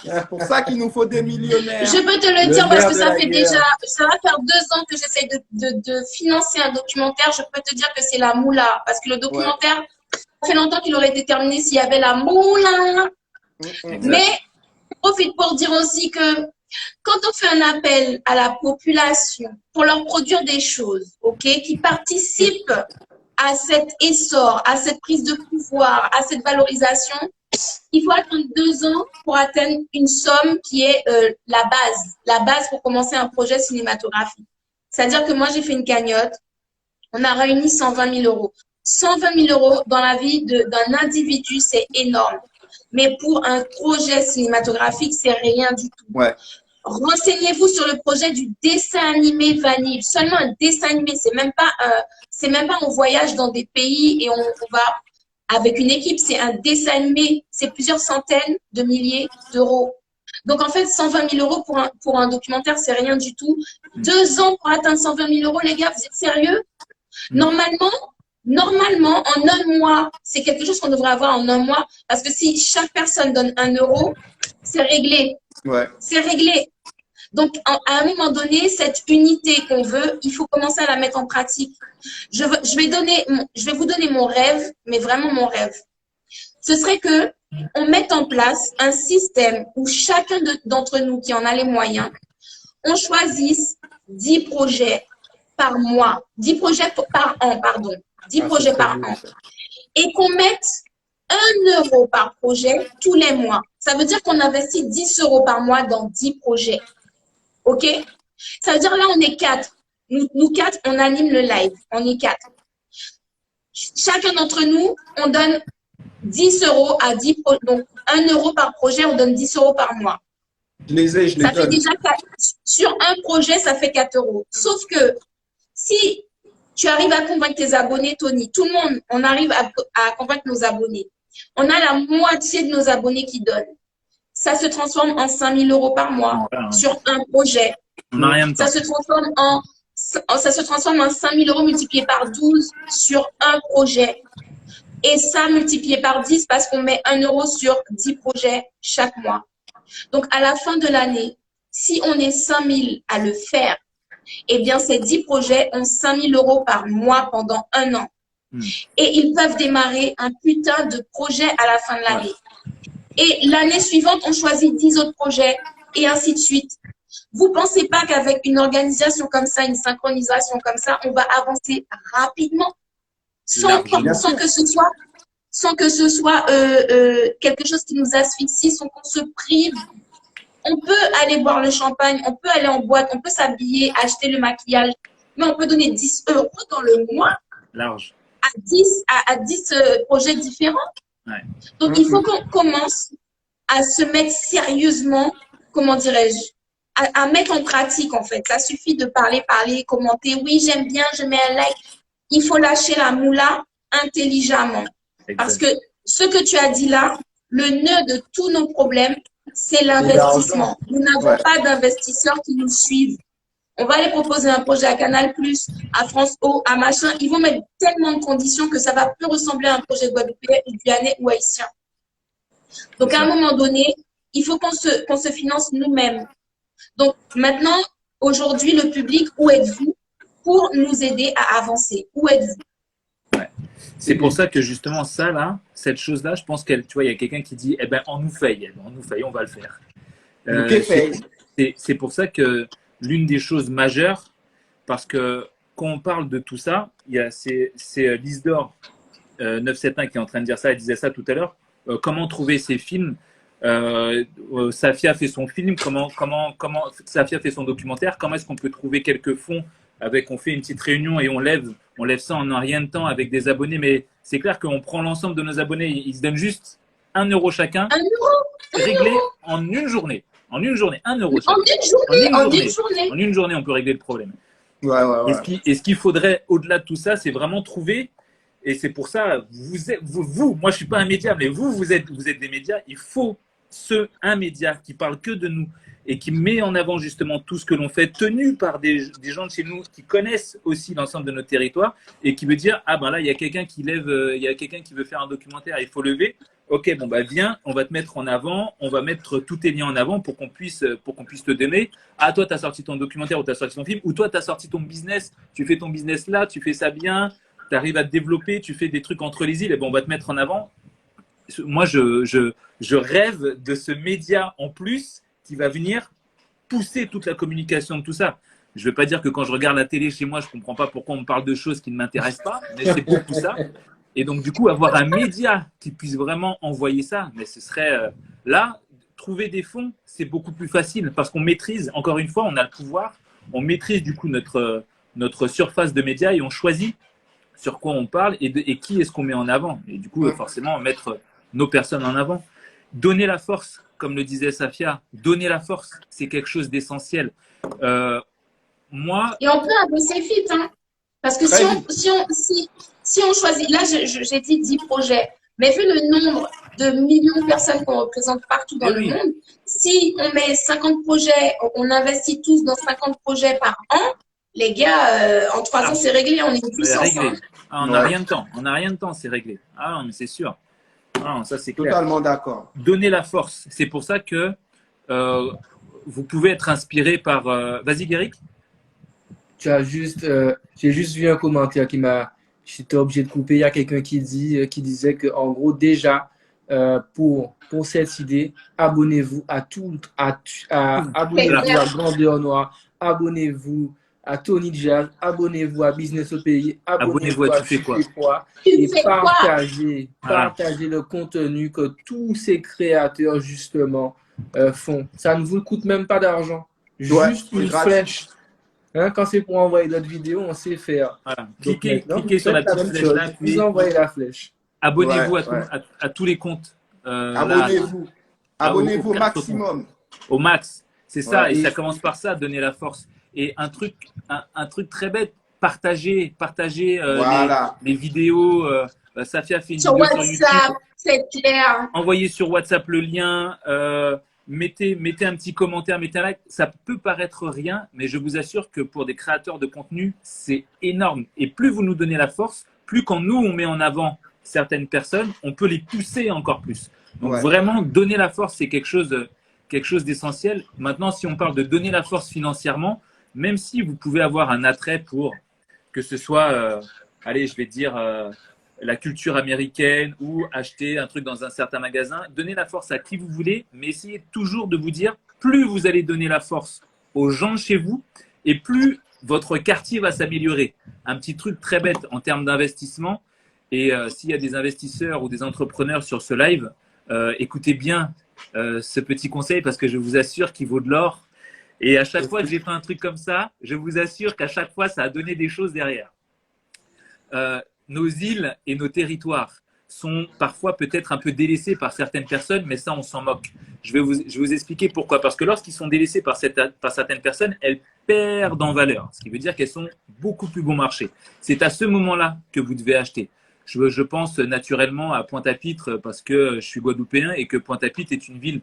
C'est pour ça qu'il nous faut des millionnaires. Je peux te le dire parce que ça va faire 2 ans que j'essaie de financer un documentaire. Je peux te dire que c'est la moula. Parce que le documentaire, ça fait longtemps qu'il aurait été terminé s'il y avait la moula. Mais je profite pour dire aussi que quand on fait un appel à la population pour leur produire des choses, ok, qui participent à cet essor, à cette prise de pouvoir, à cette valorisation, il faut attendre 2 ans pour atteindre une somme qui est la base pour commencer un projet cinématographique. C'est-à-dire que moi, j'ai fait une cagnotte, on a réuni 120 000 euros. 120 000 euros dans la vie d'un individu, c'est énorme. Mais pour un projet cinématographique, c'est rien du tout. Ouais. Renseignez-vous sur le projet du dessin animé Vanille. Seulement un dessin animé, c'est même pas on voyage dans des pays et on va avec une équipe, c'est un dessin animé, c'est plusieurs centaines de milliers d'euros. Donc en fait, 120 000 euros pour un documentaire, c'est rien du tout. 2 ans pour atteindre 120 000 euros, les gars, vous êtes sérieux? Normalement, en un mois, c'est quelque chose qu'on devrait avoir en un mois, parce que si chaque personne donne 1 euro, c'est réglé. Ouais. C'est réglé. Donc, à un moment donné, cette unité qu'on veut, il faut commencer à la mettre en pratique. Je vais vous donner mon rêve, mais vraiment mon rêve. Ce serait que on mette en place un système où chacun d'entre nous qui en a les moyens, on choisisse 10 projets par mois, 10 projets par an, pardon, 10 projets par an, et qu'on mette 1 euro par projet tous les mois. Ça veut dire qu'on investit 10 euros par mois dans 10 projets. OK? Ça veut dire là, on est 4. Nous 4, on anime le live. On est 4. Chacun d'entre nous, on donne 10 euros à 10 donc 1 euro par projet, on donne 10 euros par mois. Je les ai, je les Ça fait donne. déjà sur un projet, ça fait 4 euros. Sauf que si tu arrives à convaincre tes abonnés, Tony, tout le monde, on arrive à convaincre nos abonnés. On a la moitié de nos abonnés qui donnent. Ça se transforme en 5 000 euros par mois Voilà. sur un projet. On n'a rien de temps. Ça se transforme en 5 000 euros multiplié par 12 sur un projet. Et ça multiplié par 10 parce qu'on met 1 euro sur 10 projets chaque mois. Donc, à la fin de l'année, si on est 5 000 à le faire, eh bien, ces 10 projets ont 5 000 euros par mois pendant 1 an. Et ils peuvent démarrer un putain de projet à la fin de l'année. Et l'année suivante, on choisit 10 autres projets et ainsi de suite. Vous ne pensez pas qu'avec une organisation comme ça, une synchronisation comme ça, on va avancer rapidement sans que ce soit quelque chose qui nous asphyxie, sans qu'on se prive. On peut aller boire le champagne, on peut aller en boîte, on peut s'habiller, acheter le maquillage, mais on peut donner 10 euros dans le mois Large. à 10 projets différents. Ouais. Donc, il faut qu'on commence à se mettre sérieusement, comment dirais-je, à mettre en pratique, en fait. Ça suffit de parler, commenter. Oui, j'aime bien, je mets un like. Il faut lâcher la moula intelligemment. Exact. Parce que ce que tu as dit là, le nœud de tous nos problèmes, c'est l'investissement. Nous n'avons pas d'investisseurs qui nous suivent. On va aller proposer un projet à Canal+, à France O, à machin. Ils vont mettre tellement de conditions que ça va plus ressembler à un projet guadeloupéen, guyanais ou haïtien. Donc, à un moment donné, il faut qu'on se finance nous-mêmes. Donc, maintenant, aujourd'hui, le public, où êtes-vous pour nous aider à avancer? Où êtes-vous? Ouais. C'est pour ça que justement, ça, là, cette chose-là, je pense qu'il y a quelqu'un qui dit, eh ben, on nous paye, on va le faire. C'est pour ça que l'une des choses majeures, parce que quand on parle de tout ça, c'est Lisdor 971 qui est en train de dire ça, elle disait ça tout à l'heure. Comment trouver ces films? Safia fait son film, comment Safia fait son documentaire, comment est-ce qu'on peut trouver quelques fonds on fait une petite réunion et on lève ça en un rien de temps avec des abonnés, mais c'est clair qu'on prend l'ensemble de nos abonnés, ils se donnent juste 1 euro chacun, réglé en une journée. En une journée, 1 euro chacun. En une journée, on peut régler le problème. Ouais. Et ce qu'il faudrait, au-delà de tout ça, c'est vraiment trouver, et c'est pour ça, moi je ne suis pas un média, mais vous êtes des médias, il faut un média qui parle que de nous et qui met en avant justement tout ce que l'on fait, tenu par des gens de chez nous qui connaissent aussi l'ensemble de notre territoire et qui veut dire, ah ben là, il y a quelqu'un qui veut faire un documentaire, il faut lever. Ok, bon bah viens, on va te mettre en avant, on va mettre tous tes liens en avant pour qu'on puisse te donner. Ah, toi, tu as sorti ton documentaire ou tu as sorti ton film, ou toi, tu as sorti ton business, tu fais ton business là, tu fais ça bien, tu arrives à te développer, tu fais des trucs entre les îles, et bon, on va te mettre en avant. Moi, je rêve de ce média en plus qui va venir pousser toute la communication de tout ça. Je ne veux pas dire que quand je regarde la télé chez moi, je ne comprends pas pourquoi on me parle de choses qui ne m'intéressent pas, mais c'est beaucoup ça. Et donc, du coup, avoir un média qui puisse vraiment envoyer ça, mais ce serait là, trouver des fonds, c'est beaucoup plus facile parce qu'on maîtrise, encore une fois, on a le pouvoir, on maîtrise du coup notre surface de médias et on choisit sur quoi on parle et qui est-ce qu'on met en avant. Et du coup, forcément, mettre nos personnes en avant. Donner la force, comme le disait Safia, donner la force, c'est quelque chose d'essentiel. Et on peut avancer vite, hein, parce que si on choisit, là j'ai dit 10 projets, mais vu le nombre de millions de personnes qu'on représente partout dans le monde, si on met 50 projets, on investit tous dans 50 projets par an, les gars, en 3 ans c'est réglé, on est une puissance. Hein. Ah, on n'a rien de temps, c'est réglé. Ah non, mais c'est sûr. Ah, ça c'est clair. Totalement d'accord. Donner la force, c'est pour ça que vous pouvez être inspiré par. Vas-y, Guéric. J'ai juste vu un commentaire j'étais obligé de couper. Il y a quelqu'un qui disait que en gros déjà pour cette idée, abonnez-vous abonnez-vous à Grandeur Noire, abonnez-vous à Tony Jazz, abonnez-vous à Business au Pays, abonnez-vous à Tu fais quoi et partagez le contenu que tous ces créateurs justement font. Ça ne vous coûte même pas d'argent, juste une flèche. Hein, quand c'est pour envoyer notre vidéo, on sait faire. Voilà. Cliquez sur la petite flèche là, vous envoyez la flèche. Abonnez-vous Ouais. à tous les comptes. Abonnez-vous. Abonnez-vous au maximum. Au max. C'est ça. Ouais. Et ça commence par ça, donner la force. Et un truc très bête, partagez Voilà. les vidéos. Safia fait une Sur vidéo sur WhatsApp, YouTube. c'est clair. Envoyez sur WhatsApp le lien. Mettez un petit commentaire, mettez un like. Ça peut paraître rien, mais je vous assure que pour des créateurs de contenu, c'est énorme. Et plus vous nous donnez la force, plus quand nous, on met en avant certaines personnes, on peut les pousser encore plus. Donc Ouais. vraiment, donner la force, c'est quelque chose d'essentiel. Maintenant, si on parle de donner la force financièrement, même si vous pouvez avoir un attrait pour que ce soit, allez, je vais dire la culture américaine ou acheter un truc dans un certain magasin, donnez la force à qui vous voulez, mais essayez toujours de vous dire, plus vous allez donner la force aux gens de chez vous et plus votre quartier va s'améliorer. Un petit truc très bête en termes d'investissement, et s'il y a des investisseurs ou des entrepreneurs sur ce live, écoutez bien ce petit conseil parce que je vous assure qu'il vaut de l'or. Et à chaque fois que j'ai fait un truc comme ça, je vous assure qu'à chaque fois, ça a donné des choses derrière. Nos îles et nos territoires sont parfois peut-être un peu délaissés par certaines personnes, mais ça, on s'en moque. Je vais vous expliquer pourquoi. Parce que lorsqu'ils sont délaissés par certaines personnes, elles perdent en valeur, ce qui veut dire qu'elles sont beaucoup plus bon marché. C'est à ce moment-là que vous devez acheter. Je pense naturellement à Pointe-à-Pitre parce que je suis guadeloupéen et que Pointe-à-Pitre est une ville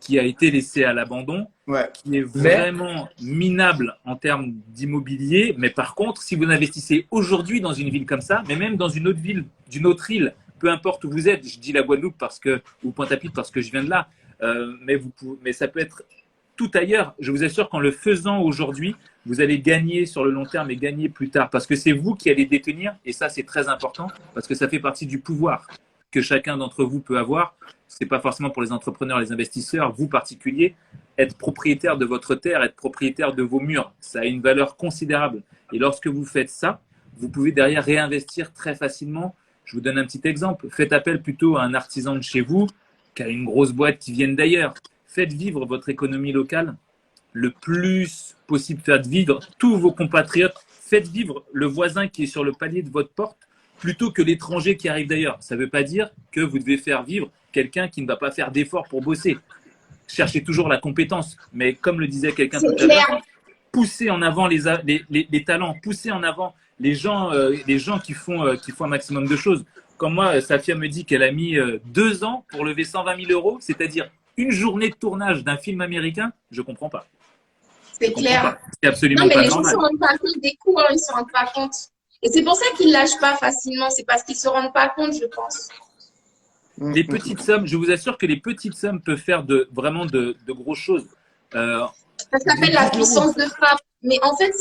qui a été laissée à l'abandon, Ouais. qui est vraiment minable en termes d'immobilier. Mais par contre, si vous investissez aujourd'hui dans une ville comme ça, mais même dans une autre ville, d'une autre île, peu importe où vous êtes, je dis la Guadeloupe ou Pointe-à-Pitre parce que je viens de là, mais ça peut être tout ailleurs. Je vous assure qu'en le faisant aujourd'hui, vous allez gagner sur le long terme et gagner plus tard parce que c'est vous qui allez détenir, et ça c'est très important parce que ça fait partie du pouvoir que chacun d'entre vous peut avoir. C'est pas forcément pour les entrepreneurs, les investisseurs, vous particuliers, être propriétaire de votre terre, être propriétaire de vos murs, ça a une valeur considérable. Et lorsque vous faites ça, vous pouvez derrière réinvestir très facilement. Je vous donne un petit exemple. Faites appel plutôt à un artisan de chez vous qu'à une grosse boîte qui vienne d'ailleurs. Faites vivre votre économie locale le plus possible. Faites vivre tous vos compatriotes. Faites vivre le voisin qui est sur le palier de votre porte plutôt que l'étranger qui arrive d'ailleurs. Ça ne veut pas dire que vous devez faire vivre quelqu'un qui ne va pas faire d'efforts pour bosser. Cherchez toujours la compétence. Mais comme le disait quelqu'un tout à l'heure, poussez en avant les talents, poussez en avant les gens qui font un maximum de choses. Comme moi, Safia me dit qu'elle a mis 2 ans pour lever 120 000 €, c'est-à-dire une journée de tournage d'un film américain, je ne comprends pas. C'est clair. C'est absolument non, mais pas les gens normal. ne se rendent pas compte des coûts, hein, ils ne se rendent pas compte. Et c'est pour ça qu'ils ne lâchent pas facilement. C'est parce qu'ils ne se rendent pas compte, je pense. Les petites sommes, je vous assure que les petites sommes peuvent faire vraiment de grosses choses. Ça s'appelle la puissance de frappe. Mais en fait,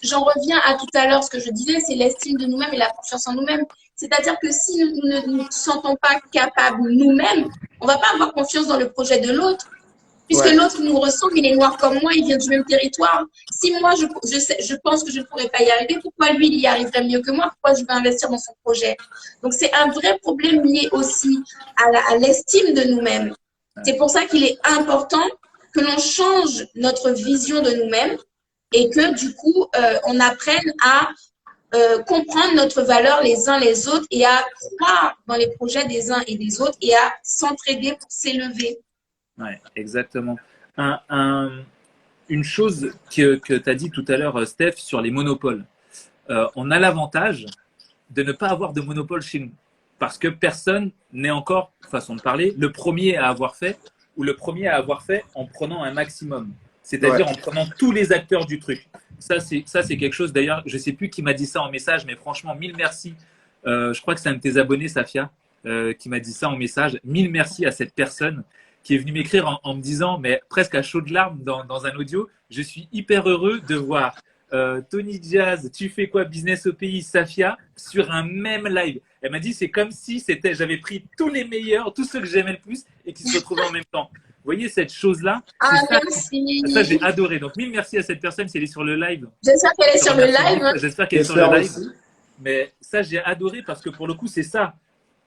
j'en reviens à tout à l'heure, ce que je disais, c'est l'estime de nous-mêmes et la confiance en nous-mêmes. C'est-à-dire que si nous ne nous sentons pas capables nous-mêmes, on ne va pas avoir confiance dans le projet de l'autre. Puisque l'autre nous ressemble, il est noir comme moi, il vient du même territoire. Si moi, je pense que je ne pourrais pas y arriver, pourquoi lui, il y arriverait mieux que moi? Pourquoi je vais investir dans son projet? Donc, c'est un vrai problème lié aussi à l'estime de nous-mêmes. C'est pour ça qu'il est important que l'on change notre vision de nous-mêmes et que, du coup, on apprenne à comprendre notre valeur les uns les autres et à croire dans les projets des uns et des autres et à s'entraider pour s'élever. Oui, exactement. Une chose que tu as dit tout à l'heure, Steph, sur les monopoles. On a l'avantage de ne pas avoir de monopole chez nous parce que personne n'est encore, façon de parler, le premier à avoir fait ou le premier à avoir fait en prenant un maximum. C'est-à-dire en prenant tous les acteurs du truc. Ça, c'est quelque chose, d'ailleurs, je ne sais plus qui m'a dit ça en message, mais franchement, mille merci. Je crois que c'est un de tes abonnés, Safia, qui m'a dit ça en message. Mille merci à cette personne qui est venue m'écrire en me disant, mais presque à chaudes larmes dans un audio, je suis hyper heureux de voir Tony Jazz, tu fais quoi, business au pays, Safia, sur un même live. Elle m'a dit, c'est comme si j'avais pris tous les meilleurs, tous ceux que j'aimais le plus et qui se retrouvaient en même temps. Vous voyez cette chose-là? Merci. Ça, j'ai adoré. Donc, mille merci à cette personne si elle est sur le live. J'espère qu'elle est sur le live. J'espère qu'elle est sur le live. Mais ça, j'ai adoré parce que pour le coup, c'est ça.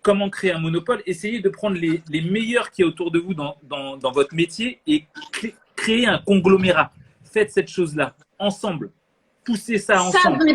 Comment créer un monopole? Essayez de prendre les meilleurs qui est autour de vous dans votre métier et créer un conglomérat. Faites cette chose-là ensemble. Poussez ça ensemble.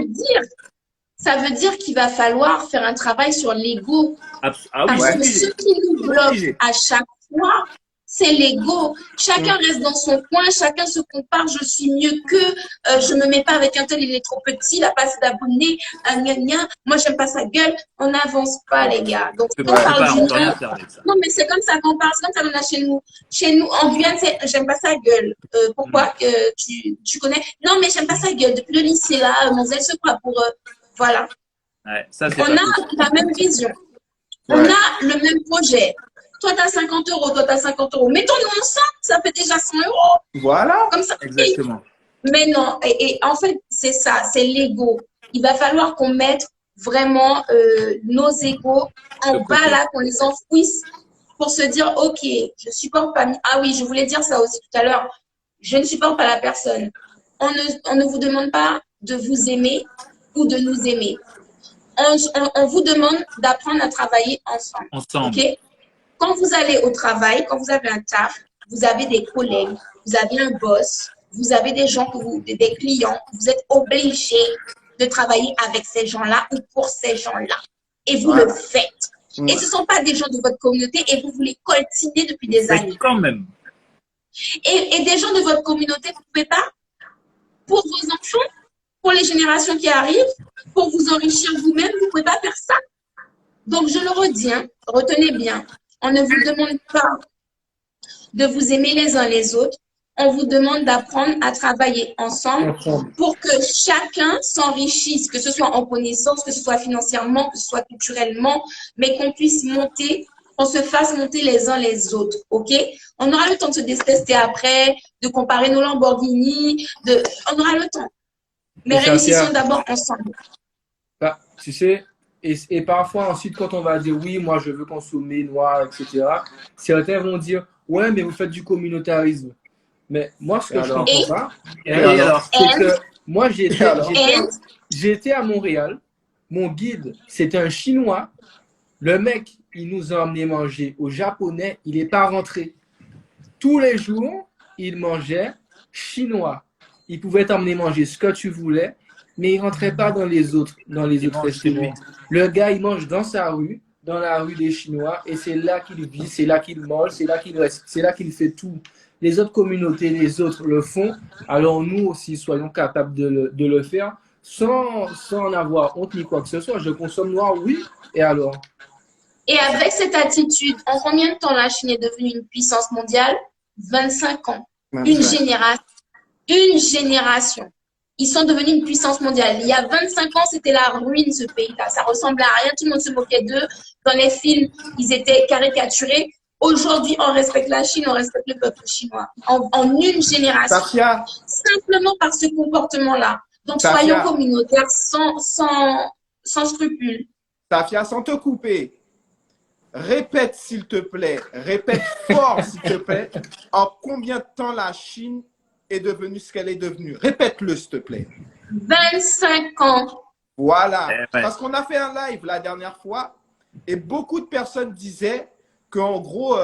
ça veut dire qu'il va falloir faire un travail sur l'ego. Ah oui, Parce ouais. que ce qui nous bloque à chaque fois, c'est l'ego. Chacun reste dans son coin, chacun se compare, je suis mieux qu'eux, je me mets pas avec un tel, il est trop petit, il a pas assez d'abonnés, gna gna, moi j'aime pas sa gueule, on n'avance pas les gars. Donc on si on parle on peut rien d'union, faire avec ça. non mais c'est comme ça qu'on parle, c'est comme ça qu'on a chez nous. Chez nous, en Guyane, c'est j'aime pas sa gueule. Pourquoi tu connais? Non mais j'aime pas sa gueule. Depuis le lycée là, mon zèle se croit pour voilà. Ouais, ça, c'est On pas a possible. la même vision. On Ouais. a le même projet. Toi, tu as 50 euros, toi, tu as 50 euros. Mettons-nous ensemble, ça fait déjà 100 euros. Voilà. Comme ça. Exactement. Mais non, et en fait, c'est ça, c'est l'ego. Il va falloir qu'on mette vraiment nos égos en De bas côté. là, qu'on les enfouisse pour se dire, OK, je supporte pas. Ah oui, je voulais dire ça aussi tout à l'heure. Je ne supporte pas la personne. On ne vous demande pas de vous aimer ou de nous aimer. On vous demande d'apprendre à travailler ensemble. Ensemble. OK? Quand vous allez au travail, quand vous avez un taf, vous avez des collègues, vous avez un boss, vous avez des gens des clients, vous êtes obligé de travailler avec ces gens-là ou pour ces gens-là. Et vous Voilà. le faites. Et ce ne sont pas des gens de votre communauté et vous les coltinez depuis des Mais années. quand même. Et des gens de votre communauté, vous ne pouvez pas, pour vos enfants, pour les générations qui arrivent, pour vous enrichir vous-même, vous ne pouvez pas faire ça. Donc, je le redis, hein, retenez bien, on ne vous demande pas de vous aimer les uns les autres, on vous demande d'apprendre à travailler ensemble pour que chacun s'enrichisse, que ce soit en connaissance, que ce soit financièrement, que ce soit culturellement, mais qu'on puisse monter, qu'on se fasse monter les uns les autres, ok? On aura le temps de se détester après, de comparer nos Lamborghini, on aura le temps. Mais réussissons d'abord ensemble. Bah, tu sais, et parfois ensuite quand on va dire oui, moi je veux consommer noir, etc., certains vont dire ouais, mais vous faites du communautarisme. Mais moi, ce que je comprends pas, c'est que moi j'étais à Montréal, mon guide c'était un Chinois, le mec il nous a emmené manger au Japonais, il n'est pas rentré. Tous les jours, il mangeait chinois. Il pouvait t'emmener manger ce que tu voulais, mais il rentrait pas dans les autres restaurants. Le gars, il mange dans sa rue, dans la rue des Chinois, et c'est là qu'il vit, c'est là qu'il mange, c'est là qu'il reste, c'est là qu'il fait tout. Les autres communautés, les autres le font, alors nous aussi, soyons capables de le faire sans en avoir honte ni quoi que ce soit. Je consomme noir, oui, et alors? Et avec cette attitude, en combien de temps la Chine est devenue une puissance mondiale? 25 ans. 25. Une génération. Une génération. Ils sont devenus une puissance mondiale. Il y a 25 ans, c'était la ruine, ce pays-là. Ça ressemblait à rien. Tout le monde se moquait d'eux. Dans les films, ils étaient caricaturés. Aujourd'hui, on respecte la Chine, on respecte le peuple chinois. En une génération. Safia, Simplement par ce comportement-là. Donc, Safia, soyons communautaires sans scrupules. Safia, sans te couper, répète s'il te plaît, répète fort s'il te plaît, en combien de temps la Chine est devenue ce qu'elle est devenue. Répète-le s'il te plaît. 25 ans. Voilà. Ouais. Parce qu'on a fait un live la dernière fois et beaucoup de personnes disaient qu'en gros,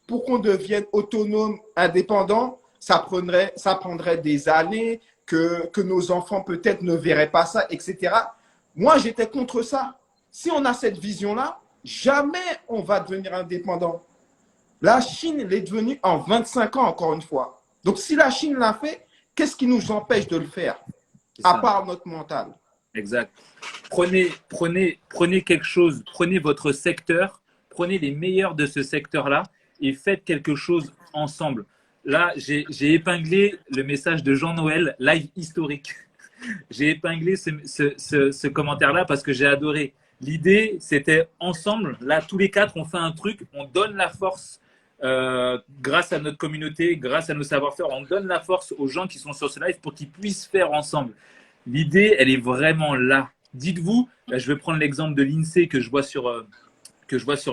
pour qu'on devienne autonome, indépendant, ça prendrait des années, que nos enfants peut-être ne verraient pas ça, etc. Moi, j'étais contre ça. Si on a cette vision-là, jamais on va devenir indépendant. La Chine l'est devenue en 25 ans, encore une fois. Donc, si la Chine l'a fait, qu'est-ce qui nous empêche de le faire, à part notre mental? Exact. Prenez quelque chose, prenez votre secteur, prenez les meilleurs de ce secteur-là et faites quelque chose ensemble. Là, j'ai épinglé le message de Jean-Noël, live historique. J'ai épinglé ce commentaire-là parce que j'ai adoré. L'idée, c'était ensemble, là, tous les quatre, on fait un truc, on donne la force grâce à notre communauté, grâce à nos savoir-faire, on donne la force aux gens qui sont sur ce live pour qu'ils puissent faire ensemble. L'idée, elle est vraiment là. Dites-vous, là, je vais prendre l'exemple de l'INSEE que je vois sur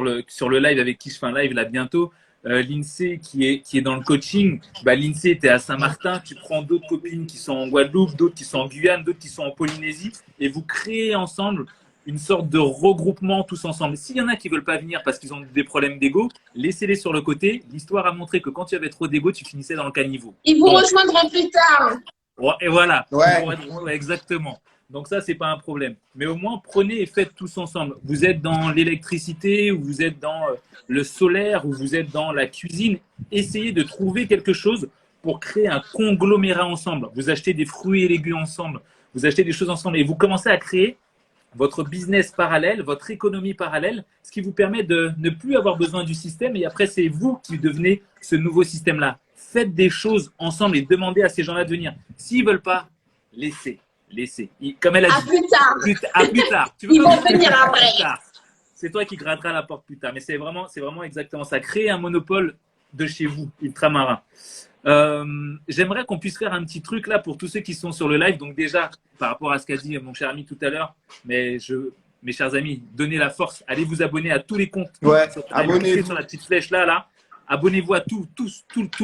le live avec qui je fais un live là bientôt. L'INSEE qui est dans le coaching, l'INSEE était à Saint-Martin, tu prends d'autres copines qui sont en Guadeloupe, d'autres qui sont en Guyane, d'autres qui sont en Polynésie et vous créez ensemble une sorte de regroupement tous ensemble. S'il y en a qui ne veulent pas venir parce qu'ils ont des problèmes d'ego, laissez-les sur le côté. L'histoire a montré que quand tu avais trop d'ego, tu finissais dans le caniveau. Ils vous rejoindront plus tard. Et voilà, Ouais. exactement. Donc ça, c'est pas un problème. Mais au moins, prenez et faites tous ensemble. Vous êtes dans l'électricité, ou vous êtes dans le solaire, ou vous êtes dans la cuisine. Essayez de trouver quelque chose pour créer un conglomérat ensemble. Vous achetez des fruits et légumes ensemble. Vous achetez des choses ensemble et vous commencez à créer votre business parallèle, votre économie parallèle, ce qui vous permet de ne plus avoir besoin du système. Et après, c'est vous qui devenez ce nouveau système-là. Faites des choses ensemble et demandez à ces gens-là de venir. S'ils ne veulent pas, laissez. Comme elle a À dit. plus tard. À plus tard. Tu veux Ils pas vont venir après. plus tard. C'est toi qui gratteras la porte plus tard. Mais c'est vraiment exactement ça. Créer un monopole de chez vous, ultramarin. J'aimerais qu'on puisse faire un petit truc là pour tous ceux qui sont sur le live. Donc déjà, par rapport à ce qu'a dit mon cher ami tout à l'heure, mes chers amis, donnez la force. Allez vous abonner à tous les comptes. Ouais, abonnez-vous sur la petite flèche là. Abonnez-vous à tous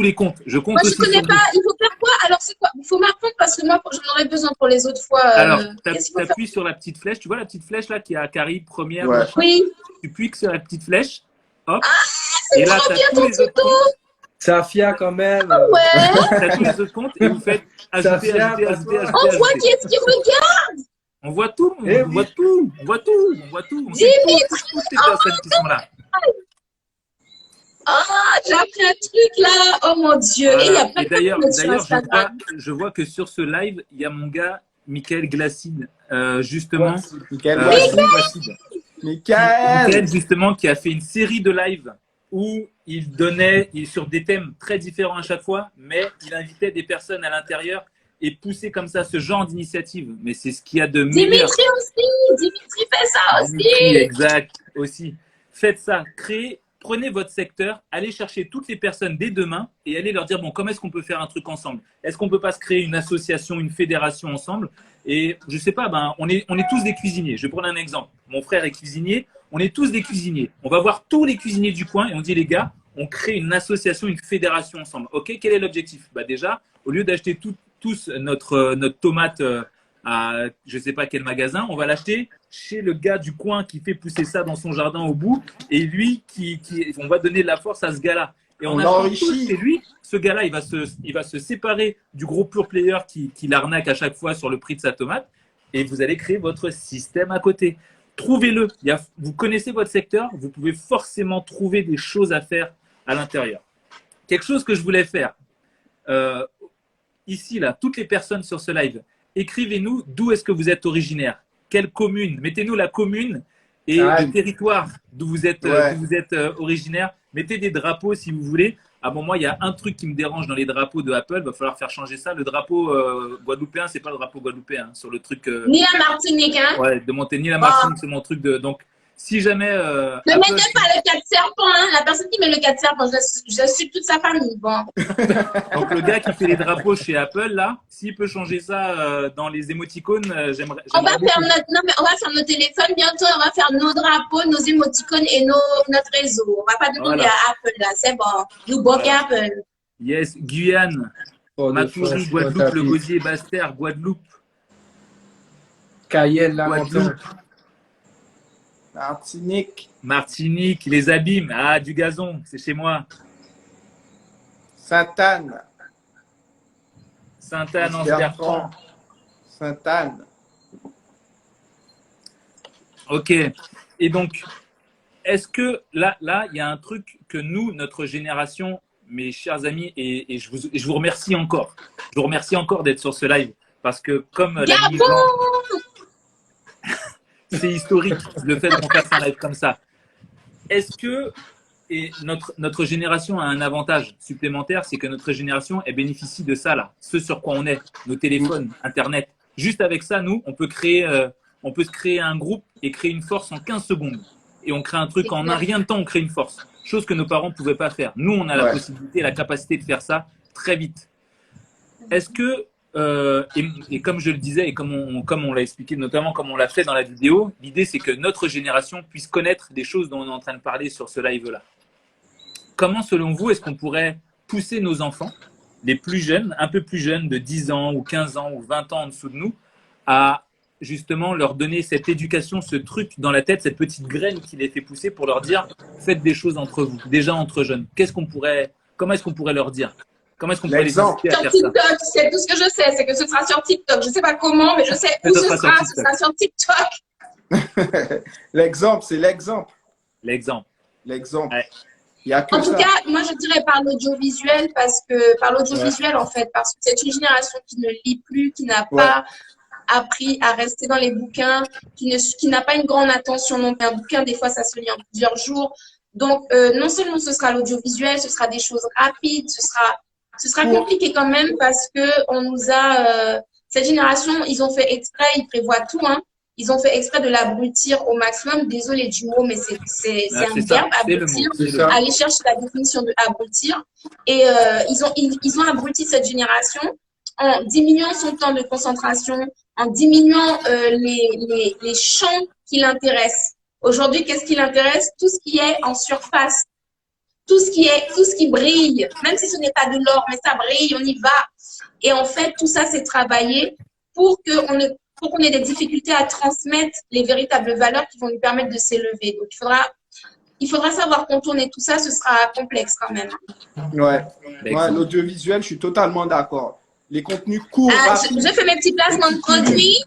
les comptes. Je compte Moi, je aussi connais sur pas. vous. Il faut faire quoi? Alors, c'est quoi? Il faut m'apprendre parce que moi, j'en aurais besoin pour les autres fois. Alors, Qu'est-ce qu'il faut faire? t'appuies sur la petite flèche. Tu vois la petite flèche là qui a Caribe, première, Ouais. machin. Oui. Tu cliques sur la petite flèche. Hop. C'est Et là, trop t'as bien tous ton les autres tuto. comptes. Safia, quand même. Ouais. T'as tous les autres comptes et vous faites ajouter, Safia, ajouter. On voit qui est-ce qui regarde. On voit tout, Eh on oui. voit tout. On sait toutes ces personnes qui sont là. Ah, j'ai appris un truc là. Oh mon Dieu. Et il y a plein Et de d'ailleurs, personnes sur Instagram. je vois que sur ce live, il y a mon gars, Michael Glacine, justement. Michael, Michael, justement, qui a fait une série de lives où il donnait sur des thèmes très différents à chaque fois, mais il invitait des personnes à l'intérieur et poussait comme ça ce genre d'initiative. Mais c'est ce qu'il y a de meilleur. Dimitri aussi. Dimitri fait ça Dimitri, aussi. exact, aussi. Faites ça, prenez votre secteur, allez chercher toutes les personnes dès demain et allez leur dire, bon, comment est-ce qu'on peut faire un truc ensemble? Est-ce qu'on peut pas se créer une association, une fédération ensemble? Et je sais pas, on est tous des cuisiniers. Je vais prendre un exemple. Mon frère est cuisinier, on est tous des cuisiniers. On va voir tous les cuisiniers du coin et on dit, les gars, on crée une association, une fédération ensemble. OK, quel est l'objectif? Déjà, au lieu d'acheter tous notre tomate à je sais pas quel magasin, on va l'acheter chez le gars du coin qui fait pousser ça dans son jardin au bout et lui on va donner de la force à ce gars-là. Et On achète l'enrichit. tous chez lui, ce gars-là, il va se séparer du gros pure player qui l'arnaque à chaque fois sur le prix de sa tomate et vous allez créer votre système à côté. Trouvez-le. Vous connaissez votre secteur, vous pouvez forcément trouver des choses à faire à l'intérieur. Quelque chose que je voulais faire ici, là, toutes les personnes sur ce live, écrivez-nous d'où est-ce que vous êtes originaire. Quelle commune? Mettez-nous la commune et le territoire d'où vous êtes, originaire. Mettez des drapeaux si vous voulez. À moi, il y a un truc qui me dérange dans les drapeaux de Apple. Il va falloir faire changer ça. Le drapeau guadeloupéen, c'est pas le drapeau guadeloupéen. Sur le truc. Ni la Martinique, hein. Ouais, de Monténie, la Martinique, c'est mon truc de. Donc, si jamais. Ne Apple, mettez pas le 4 serpents, hein. La personne qui met le 4 serpents, je suis toute sa famille. Bon. donc, le gars qui fait les drapeaux chez Apple, là, s'il peut changer ça dans les émoticônes, j'aimerais. On va faire nos téléphones bientôt, on va faire nos drapeaux, nos émoticônes et notre réseau. On va pas demander Voilà. à Apple là, c'est bon. Nous bloquons Apple. Yes, Guyane, Matoury, Guadeloupe, le Gosier, Basse-Terre, Guadeloupe, Cayenne, là, Guadeloupe, Martinique, les Abîmes, du gazon, c'est chez moi. Sainte-Anne, Sainte-Anne, Anse-Bertrand. Sainte-Anne. Ok. Et donc, est-ce que là, il y a un truc que nous, notre génération, mes chers amis, et je vous remercie encore. Je vous remercie encore d'être sur ce live parce que comme l'a dit Jean, c'est historique le fait qu'on fasse un live comme ça. Est-ce que notre génération a un avantage supplémentaire, c'est que notre génération elle bénéficie de ça là, ce sur quoi on est, nos téléphones, Internet. Juste avec ça, nous, on peut se créer un groupe et créer une force en 15 secondes. Et on crée un truc en un rien de temps, on crée une force. Chose que nos parents ne pouvaient pas faire. Nous, on a la possibilité, la capacité de faire ça très vite. Est-ce que, et comme je le disais, et comme on l'a expliqué, notamment comme on l'a fait dans la vidéo, l'idée c'est que notre génération puisse connaître des choses dont on est en train de parler sur ce live-là. Comment, selon vous, est-ce qu'on pourrait pousser nos enfants, les plus jeunes, un peu plus jeunes, de 10 ans ou 15 ans ou 20 ans en dessous de nous, à justement leur donner cette éducation, ce truc dans la tête, cette petite graine qui les fait pousser pour leur dire faites des choses entre vous, déjà entre jeunes. Comment est-ce qu'on pourrait leur dire? Comment est-ce qu'on pourrait les L'exemple. inciter à Sur faire ça? TikTok, c'est tout ce que je sais, c'est que ce sera sur TikTok. Je ne sais pas comment, mais je sais Mais où ça ce sera sur sera. Ce TikTok. sera sur TikTok. L'exemple, c'est l'exemple. L'exemple. L'exemple. Ouais. Il n'y a que En tout ça. cas, moi, je dirais par l'audiovisuel, en fait, parce que c'est une génération qui ne lit plus, qui n'a Ouais. pas appris à rester dans les bouquins, qui n'a pas une grande attention non plus. Un bouquin, des fois, ça se lit en plusieurs jours. Donc, non seulement ce sera l'audiovisuel, ce sera des choses rapides, ce sera compliqué quand même parce que on nous a, cette génération, ils ont fait exprès, ils prévoient tout, hein. Ils ont fait exprès de l'abrutir au maximum. Désolé du mot, mais c'est Ah, un c'est ça, verbe, c'est le mot. abrutir. C'est ça. Aller chercher la définition de abrutir. Et ils ont abruti cette génération en diminuant son temps de concentration, en diminuant les champs qui l'intéressent. Aujourd'hui, qu'est-ce qui l'intéresse? Tout ce qui est en surface, tout ce qui brille, même si ce n'est pas de l'or, mais ça brille, on y va. Et en fait, tout ça, c'est travaillé pour qu'on ait des difficultés à transmettre les véritables valeurs qui vont lui permettre de s'élever. Donc, il faudra savoir contourner tout ça, ce sera complexe quand même. Ouais. L'exemple. L'audiovisuel, je suis totalement d'accord. Les contenus courts, rapides. Je fais mes petits placements de produits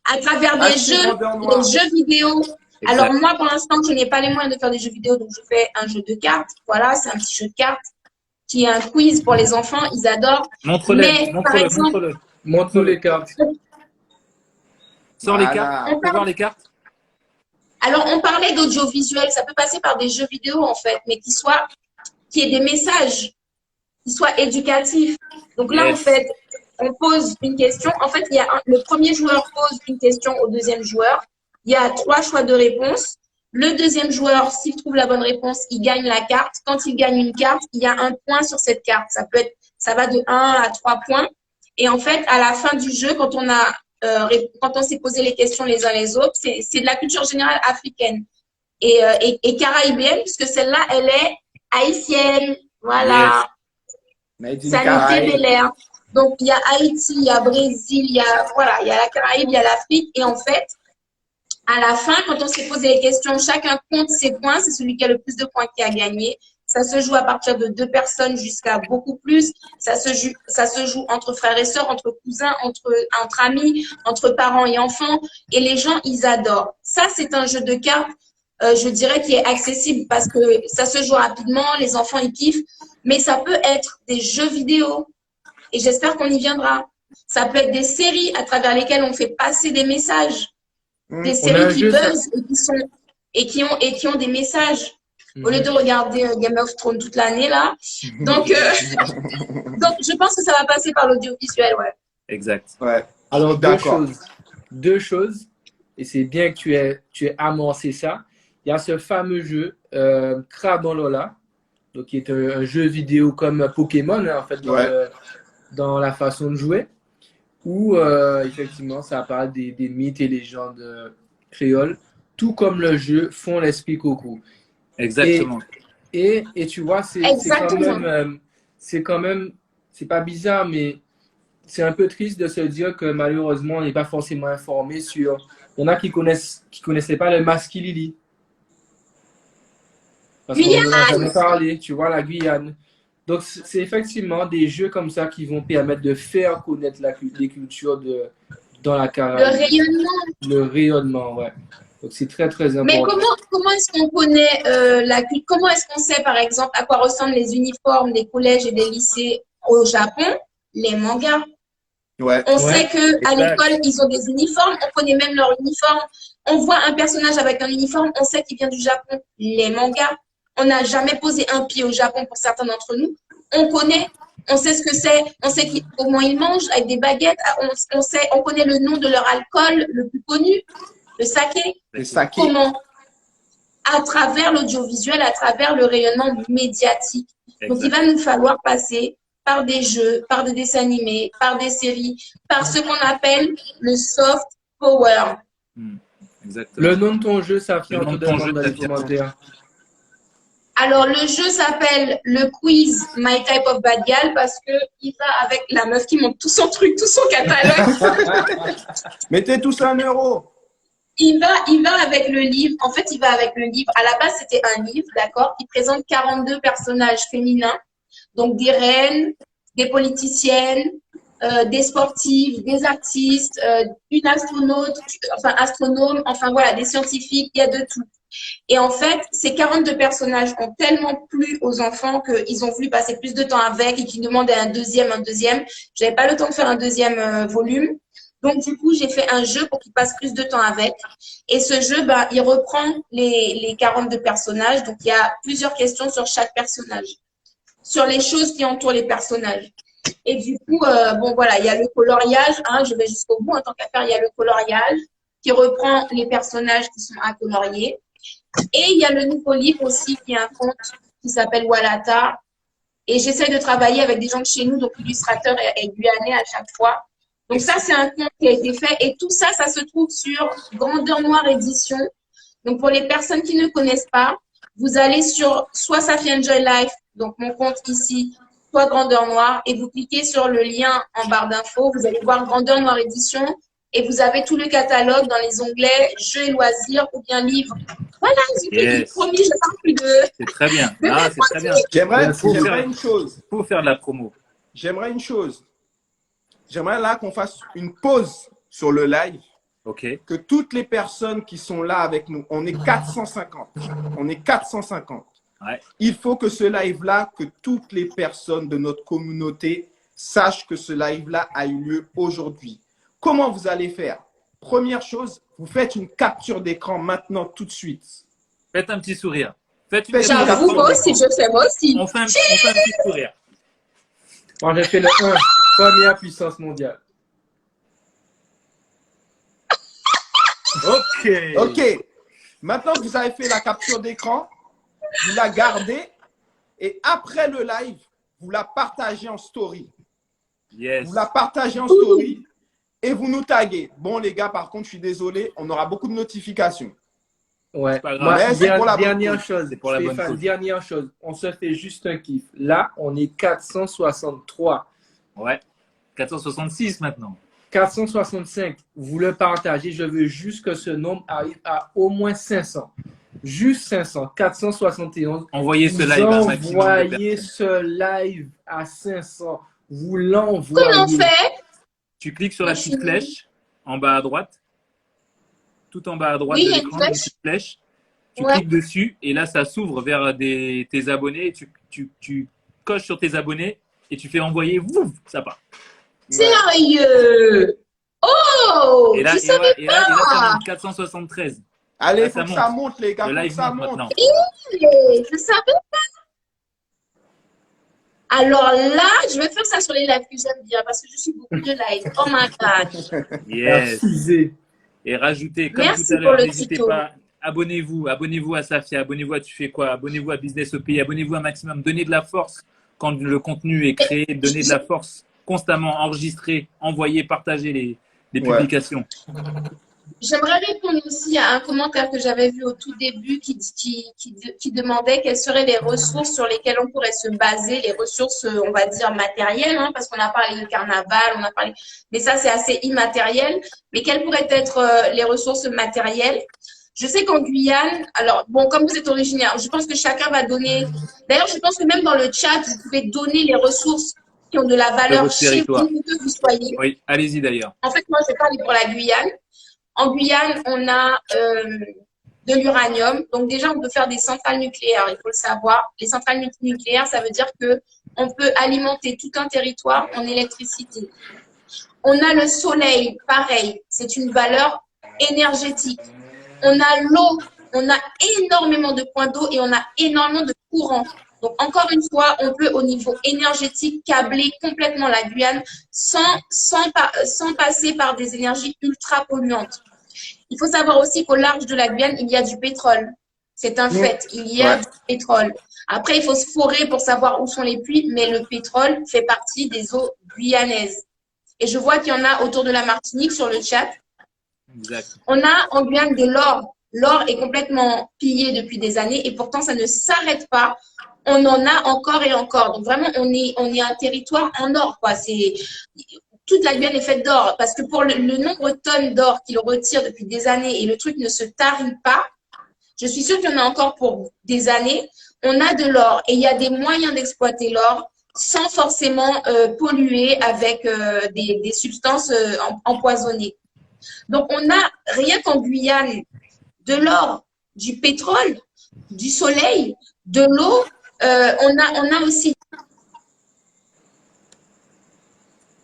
à travers des Acheter jeux, grandeur noire. des jeux vidéo. Exact. Alors moi, pour l'instant, je n'ai pas les moyens de faire des jeux vidéo, donc je fais un jeu de cartes. Voilà, c'est un petit jeu de cartes qui est un quiz pour les enfants, ils adorent. Mais, par exemple, montre-le. Montre-nous les cartes. Sors les Voilà. cartes. On peut voir les cartes. Alors, on parlait d'audiovisuel, ça peut passer par des jeux vidéo en fait, mais qui aient des messages, qui soient éducatifs. Donc là, Yes. en fait, on pose une question. En fait, le premier joueur pose une question au deuxième joueur. Il y a 3 choix de réponse. Le deuxième joueur, s'il trouve la bonne réponse, il gagne la carte. Quand il gagne une carte, il y a un point sur cette carte. Ça va de 1 à 3 points. Et en fait, à la fin du jeu, quand on s'est posé les questions les uns les autres, c'est de la culture générale africaine et caraïbienne, puisque celle-là, elle est haïtienne. Voilà. Made in Sanité Caraïbes. Bel-Air. Donc, il y a Haïti, il y a Brésil, il y a la Caraïbe, il y a l'Afrique. Et en fait, à la fin, quand on s'est posé les questions, chacun compte ses points. C'est celui qui a le plus de points qui a gagné. Ça se joue à partir de 2 personnes jusqu'à beaucoup plus. Ça se joue entre frères et sœurs, entre cousins, entre amis, entre parents et enfants. Et les gens, ils adorent. Ça, c'est un jeu de cartes, je dirais, qui est accessible parce que ça se joue rapidement. Les enfants, ils kiffent. Mais ça peut être des jeux vidéo. Et j'espère qu'on y viendra. Ça peut être des séries à travers lesquelles on fait passer des messages. Des séries qui buzzent et qui ont des messages. Au lieu de regarder Game of Thrones toute l'année, là. Donc, je pense que ça va passer par l'audiovisuel, ouais. Exact. Ouais. Alors, D'accord. deux choses, et c'est bien que tu aies amorcé ça. Il y a ce fameux jeu, Craban Lola, donc qui est un jeu vidéo comme Pokémon, hein, en fait, dans la façon de jouer, où effectivement, ça parle des mythes et légendes créoles, tout comme le jeu Font l'Esprit Coco. Exactement. Et tu vois, c'est quand même, c'est pas bizarre, mais c'est un peu triste de se dire que malheureusement, on n'est pas forcément informé sur. Il y en a qui connaissaient pas le Maskilili. Parce qu'on en a jamais parlé, tu vois, la Guyane. Donc, c'est effectivement des jeux comme ça qui vont permettre de faire connaître les cultures dans la Caraïbe. Le rayonnement. Le rayonnement, ouais. Donc, c'est très, très important. Mais comment est-ce qu'on connaît comment est-ce qu'on sait, par exemple, à quoi ressemblent les uniformes des collèges et des lycées au Japon? Les mangas. Ouais. On sait qu'à l'école, ils ont des uniformes. On connaît même leur uniforme. On voit un personnage avec un uniforme. On sait qu'il vient du Japon. Les mangas. On n'a jamais posé un pied au Japon pour certains d'entre nous. On connaît. On sait ce que c'est. On sait comment ils mangent avec des baguettes. On connaît le nom de leur alcool le plus connu. Le saké. Le saké. Comment? À travers l'audiovisuel, à travers le rayonnement médiatique. Exact. Donc, il va nous falloir passer par des jeux, par des dessins animés, par des séries, par ce qu'on appelle le soft power. Exactement. Le nom de ton jeu, ça fait Le nom de ton jeu, dans les Tatiana. commentaires. Alors, le jeu s'appelle le quiz My Type of Bad Gal parce que il va avec la meuf qui monte tout son truc, tout son catalogue. Mettez tous 1 euro. il va avec le livre. En fait, il va avec le livre. À la base, c'était un livre, d'accord, qui présente 42 personnages féminins. Donc, des reines, des politiciennes, des sportives, des artistes, une astronaute, enfin, astronome, enfin, voilà, des scientifiques, il y a de tout. Et en fait, ces 42 personnages ont tellement plu aux enfants qu'ils ont voulu passer plus de temps avec et qu'ils demandaient un deuxième. J'avais pas le temps de faire un deuxième volume. Donc, du coup, j'ai fait un jeu pour qu'ils passent plus de temps avec. Et ce jeu, ben, il reprend les 42 personnages. Donc, il y a plusieurs questions sur chaque personnage, sur les choses qui entourent les personnages. Et du coup, bon, voilà, il y a le coloriage. Hein, je vais jusqu'au bout en tant qu'affaire. Il y a le coloriage qui reprend les personnages qui sont à colorier. Et il y a le nouveau livre aussi qui est un conte qui s'appelle Walata. Et j'essaie de travailler avec des gens de chez nous, donc l'illustrateur est guyanais à chaque fois. Donc ça, c'est un conte qui a été fait. Et tout ça, ça se trouve sur Grandeur Noire Édition. Donc pour les personnes qui ne connaissent pas, vous allez sur soit Safi Enjoy Life, donc mon compte ici, soit Grandeur Noire, et vous cliquez sur le lien en barre d'infos. Vous allez voir Grandeur Noire Édition. Et vous avez tout le catalogue dans les onglets jeux et loisirs ou bien livres. Voilà, j'ai promis, je parle plus de. C'est très bien. Ah, c'est très bien. J'aimerais une chose. Pour faire de la promo. J'aimerais une chose. J'aimerais là qu'on fasse une pause sur le live. OK. Que toutes les personnes qui sont là avec nous, on est 450. On est 450. Ouais. Il faut que ce live-là, que toutes les personnes de notre communauté sachent que ce live-là a eu lieu aujourd'hui. Comment vous allez faire? Première chose, vous faites une capture d'écran maintenant, tout de suite. Faites un petit sourire. J'avoue, moi aussi, je fais moi aussi. On fait un petit sourire. Moi, j'ai fait le 1, première puissance mondiale. OK. Maintenant que vous avez fait la capture d'écran, vous la gardez et après le live, vous la partagez en story. Yes. Vous la partagez en story. Et vous nous taguez. Bon, les gars, par contre, je suis désolé, on aura beaucoup de notifications. Ouais. Moi, dernière chose, c'est pour la bonne Stéphane, cause. dernière chose. On se fait juste un kiff. Là, on est 463. Ouais. 466 maintenant. 465. Vous le partagez. Je veux juste que ce nombre arrive à au moins 500. Juste 500. 471. Envoyez ce live à un maximum de Envoyez personnes. ce live à 500. Vous l'envoyez. Comment on fait? Tu cliques sur la petite flèche en bas à droite. Tout en bas à droite Oui, de il y a une l'écran, flèche. une petite flèche. Tu Ouais. cliques dessus et là, ça s'ouvre vers tes abonnés. Tu coches sur tes abonnés et tu fais envoyer. Wouf, ça part. Sérieux? Oh! Et là, Je savais et là, ça pas. monte 473. Allez, Là, il faut ça que monte. ça monte, les gars. Le Faut que live ça monte monte. maintenant. Je savais pas. Alors là, je vais faire ça sur les lives que j'aime bien parce que je suis beaucoup de live. Oh my God. Yes. Merci. Et rajoutez, comme Merci tout à pour l'heure, le n'hésitez tuto. pas. Abonnez-vous à Safia, abonnez-vous à Tu fais quoi, abonnez-vous à Business au pays, abonnez-vous à Maximum. Donnez de la force quand le contenu est créé, donnez de la force constamment, enregistrez, envoyez, partagez les Ouais. publications. J'aimerais répondre aussi à un commentaire que j'avais vu au tout début qui demandait quelles seraient les ressources sur lesquelles on pourrait se baser, les ressources, on va dire, matérielles, hein, parce qu'on a parlé de carnaval, mais ça, c'est assez immatériel. Mais quelles pourraient être les ressources matérielles? Je sais qu'en Guyane, alors, bon, comme vous êtes originaire, je pense que chacun va donner. D'ailleurs, je pense que même dans le chat, vous pouvez donner les ressources qui ont de la valeur votre chez territoire. vous, où que vous soyez. Oui, allez-y d'ailleurs. En fait, moi, je vais parler pour la Guyane. En Guyane, on a de l'uranium. Donc déjà, on peut faire des centrales nucléaires, il faut le savoir. Les centrales nucléaires, ça veut dire que on peut alimenter tout un territoire en électricité. On a le soleil, pareil, c'est une valeur énergétique. On a l'eau, on a énormément de points d'eau et on a énormément de courant. Donc, encore une fois, on peut, au niveau énergétique, câbler complètement la Guyane sans passer par des énergies ultra polluantes. Il faut savoir aussi qu'au large de la Guyane, il y a du pétrole. C'est un fait, il y a du pétrole. Après, il faut se forer pour savoir où sont les puits, mais le pétrole fait partie des eaux guyanaises. Et je vois qu'il y en a autour de la Martinique sur le chat. Exact. On a en Guyane de l'or. L'or est complètement pillé depuis des années et pourtant, ça ne s'arrête pas. On en a encore et encore. Donc vraiment, on est un territoire en or, quoi. toute la Guyane est faite d'or. Parce que pour le nombre de tonnes d'or qu'ils retirent depuis des années et le truc ne se tarit pas, je suis sûre qu'il y en a encore pour des années. On a de l'or et il y a des moyens d'exploiter l'or sans forcément polluer avec des substances empoisonnées. Donc, on a rien qu'en Guyane de l'or, du pétrole, du soleil, de l'eau. On a aussi.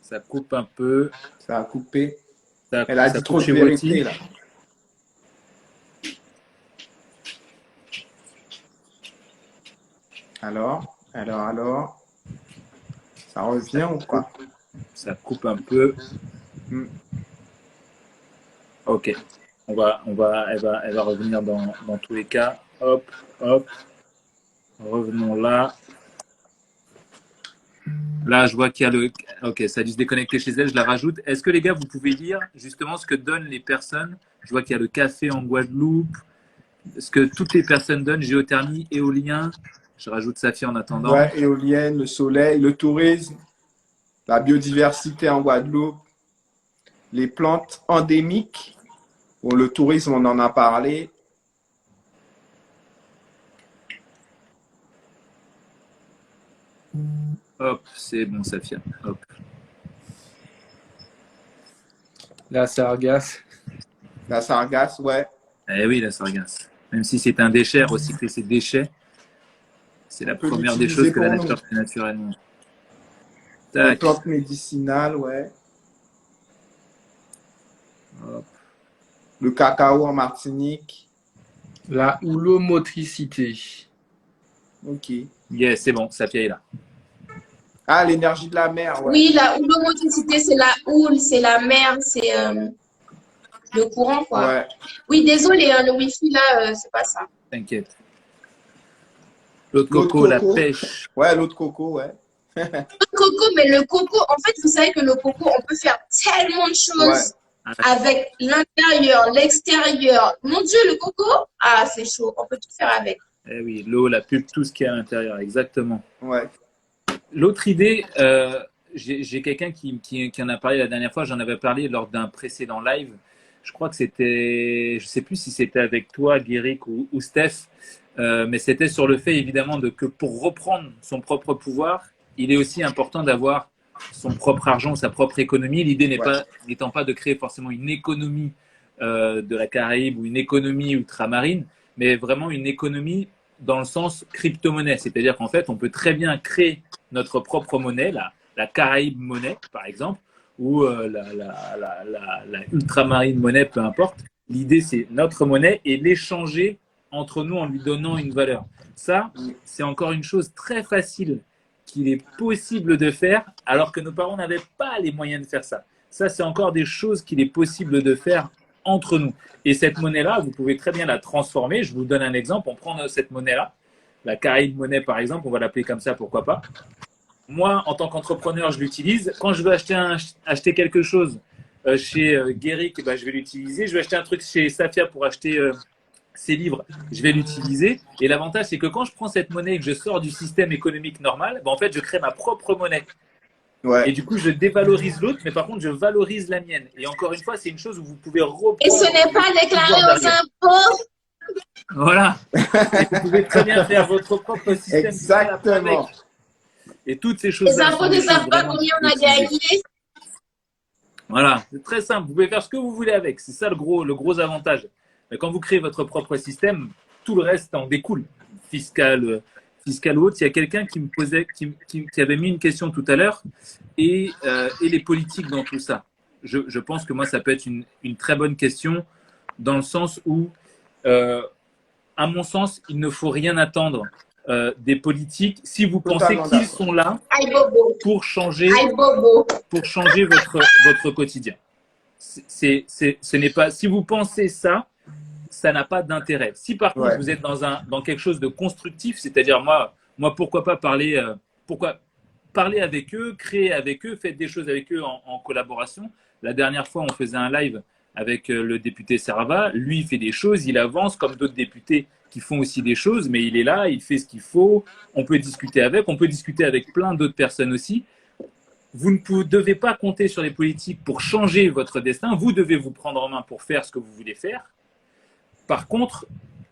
Ça coupe un peu. Ça a coupé. Ça, Elle a ça dit trop coupe de chez vérité, Wati. là. Alors, ça revient ou pas? Ça coupe un peu. Hmm. Ok. Elle va revenir dans tous les cas. Hop, hop. Revenons là. Là, je vois qu'il y a le. Ok, ça a dû se déconnecter chez elle. Je la rajoute. Est-ce que les gars, vous pouvez lire justement ce que donnent les personnes? Je vois qu'il y a le café en Guadeloupe. Ce que toutes les personnes donnent, géothermie, éolien. Je rajoute Safi en attendant. Ouais, éolienne, le soleil, le tourisme, la biodiversité en Guadeloupe, les plantes endémiques. Bon, le tourisme, on en a parlé. Hop, c'est bon, Safia. Hop. La sargasse. La sargasse, ouais. Eh oui, la sargasse. Même si c'est un déchet, recycler ses déchets, c'est la On peut première des l'utiliser choses que la pour nous. nature fait naturellement. Les Tac. plantes médicinales, ouais. Hop. Le cacao en Martinique. La houlomotricité. Ok. Yes, c'est bon, Safia est là. Ah, l'énergie de la mer, ouais. Oui, la houlomotricité, c'est la houle, c'est la mer, c'est le courant, quoi. Ouais. Oui, désolé, hein, le wifi, là, c'est pas ça. T'inquiète. L'eau de L'eau de coco, la coco. pêche. Ouais, l'eau de coco, ouais. Le coco, mais le coco, en fait, vous savez que le coco, on peut faire tellement de choses Ouais. avec l'intérieur, l'extérieur. Mon Dieu, le coco, ah, c'est chaud, on peut tout faire avec. Eh oui, l'eau, la pulpe, tout ce qu'il y a à l'intérieur, exactement. Ouais. L'autre idée, j'ai quelqu'un qui en a parlé la dernière fois, j'en avais parlé lors d'un précédent live. Je crois que c'était, je ne sais plus si c'était avec toi, Guéric ou Steph, mais c'était sur le fait évidemment que pour reprendre son propre pouvoir, il est aussi important d'avoir son propre argent, sa propre économie. L'idée n'étant pas de créer forcément une économie de la Caraïbe ou une économie ultramarine, mais vraiment une économie dans le sens crypto-monnaie. C'est-à-dire qu'en fait, on peut très bien créer notre propre monnaie, la Caraïbe monnaie, par exemple, ou la ultramarine monnaie, peu importe. L'idée, c'est notre monnaie et l'échanger entre nous en lui donnant une valeur. Ça, c'est encore une chose très facile qu'il est possible de faire alors que nos parents n'avaient pas les moyens de faire ça. Ça, c'est encore des choses qu'il est possible de faire entre nous. Et cette monnaie-là, vous pouvez très bien la transformer. Je vous donne un exemple. On prend cette monnaie-là, la Caraïbe monnaie par exemple, on va l'appeler comme ça, pourquoi pas. Moi, en tant qu'entrepreneur, je l'utilise. Quand je veux acheter quelque chose chez Guéric, je vais l'utiliser. Je vais acheter un truc chez Safia pour acheter ses livres, je vais l'utiliser. Et l'avantage, c'est que quand je prends cette monnaie et que je sors du système économique normal, en fait, je crée ma propre monnaie. Ouais. Et du coup, je dévalorise l'autre, mais par contre, je valorise la mienne. Et encore une fois, c'est une chose où vous pouvez reprendre. Et ce n'est pas déclaré aux impôts. Voilà. Et vous pouvez très bien faire votre propre système. Exactement. Et toutes ces choses. Les impôts ne savent pas combien on a gagné. Voilà, c'est très simple. Vous pouvez faire ce que vous voulez avec. C'est ça le gros avantage. Mais quand vous créez votre propre système, tout le reste en découle. Fiscal ou autre. Il y a quelqu'un qui me posait, qui avait mis une question tout à l'heure, et les politiques dans tout ça. Je pense que moi, ça peut être une très bonne question, dans le sens où, à mon sens, il ne faut rien attendre des politiques si vous pensez qu'ils sont là pour changer votre quotidien. Ce n'est pas, si vous pensez ça, ça n'a pas d'intérêt. Si par contre vous êtes dans quelque chose de constructif, c'est-à-dire moi pourquoi pas parler avec eux, créer avec eux, faites des choses avec eux en collaboration. La dernière fois, on faisait un live avec le député Sarava. Lui, il fait des choses, il avance comme d'autres députés qui font aussi des choses, mais il est là, il fait ce qu'il faut. On peut discuter avec plein d'autres personnes aussi. Vous ne devez pas compter sur les politiques pour changer votre destin. Vous devez vous prendre en main pour faire ce que vous voulez faire. Par contre,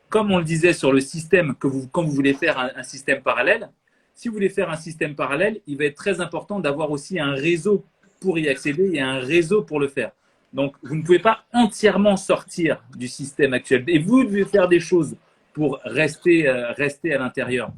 comme on le disait sur le système, quand vous voulez faire un système parallèle, si vous voulez faire un système parallèle, il va être très important d'avoir aussi un réseau pour y accéder et un réseau pour le faire. Donc, vous ne pouvez pas entièrement sortir du système actuel. Et vous devez faire des choses pour rester à l'intérieur.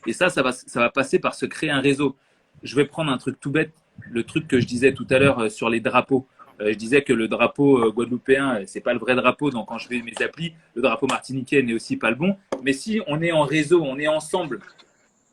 Et ça va passer par se créer un réseau. Je vais prendre un truc tout bête, le truc que je disais tout à l'heure sur les drapeaux. Je disais que le drapeau guadeloupéen, c'est pas le vrai drapeau. Donc, quand je fais mes applis, le drapeau martiniquais n'est aussi pas le bon. Mais si on est en réseau, on est ensemble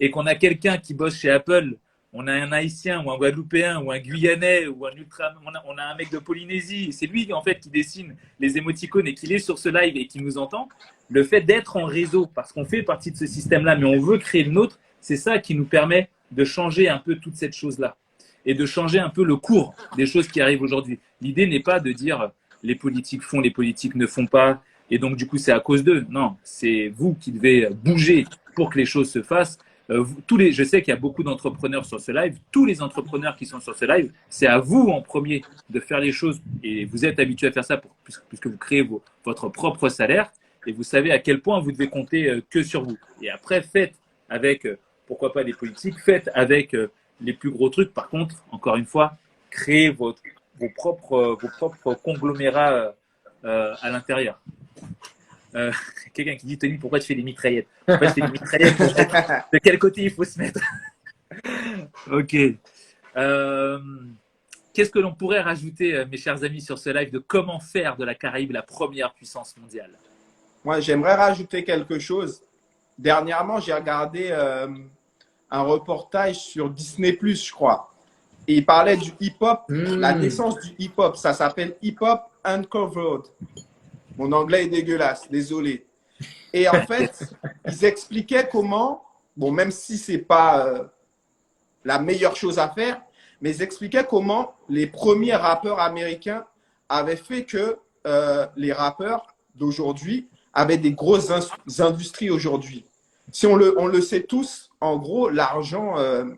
et qu'on a quelqu'un qui bosse chez Apple, on a un Haïtien ou un Guadeloupéen ou un Guyanais ou on a un mec de Polynésie, c'est lui en fait qui dessine les émoticônes et qui est sur ce live et qui nous entend. Le fait d'être en réseau, parce qu'on fait partie de ce système-là, mais on veut créer le nôtre, c'est ça qui nous permet de changer un peu toute cette chose-là et de changer un peu le cours des choses qui arrivent aujourd'hui. L'idée n'est pas de dire les politiques font, les politiques ne font pas, et donc du coup c'est à cause d'eux. Non, c'est vous qui devez bouger pour que les choses se fassent. Je sais qu'il y a beaucoup d'entrepreneurs sur ce live. Tous les entrepreneurs qui sont sur ce live, c'est à vous en premier de faire les choses. Et vous êtes habitué à faire ça puisque vous créez votre propre salaire. Et vous savez à quel point vous devez compter que sur vous. Et après, faites avec, pourquoi pas des politiques, faites avec les plus gros trucs. Par contre, encore une fois, créez vos propres conglomérats à l'intérieur. Quelqu'un qui dit Tony, pourquoi tu fais des mitraillettes? Pourquoi tu fais des mitraillettes? De quel côté il faut se mettre? Ok. Qu'est-ce que l'on pourrait rajouter, mes chers amis, sur ce live de comment faire de la Caraïbe la première puissance mondiale? Moi, j'aimerais rajouter quelque chose. Dernièrement, j'ai regardé un reportage sur Disney+, je crois. Et il parlait du hip-hop, la naissance du hip-hop. Ça s'appelle Hip-Hop Uncovered. Mon anglais est dégueulasse, désolé. Et en fait, ils expliquaient comment, bon, même si ce n'est pas la meilleure chose à faire, mais ils expliquaient comment les premiers rappeurs américains avaient fait que les rappeurs d'aujourd'hui avaient des grosses industries aujourd'hui. Si on le sait tous, en gros, l'argent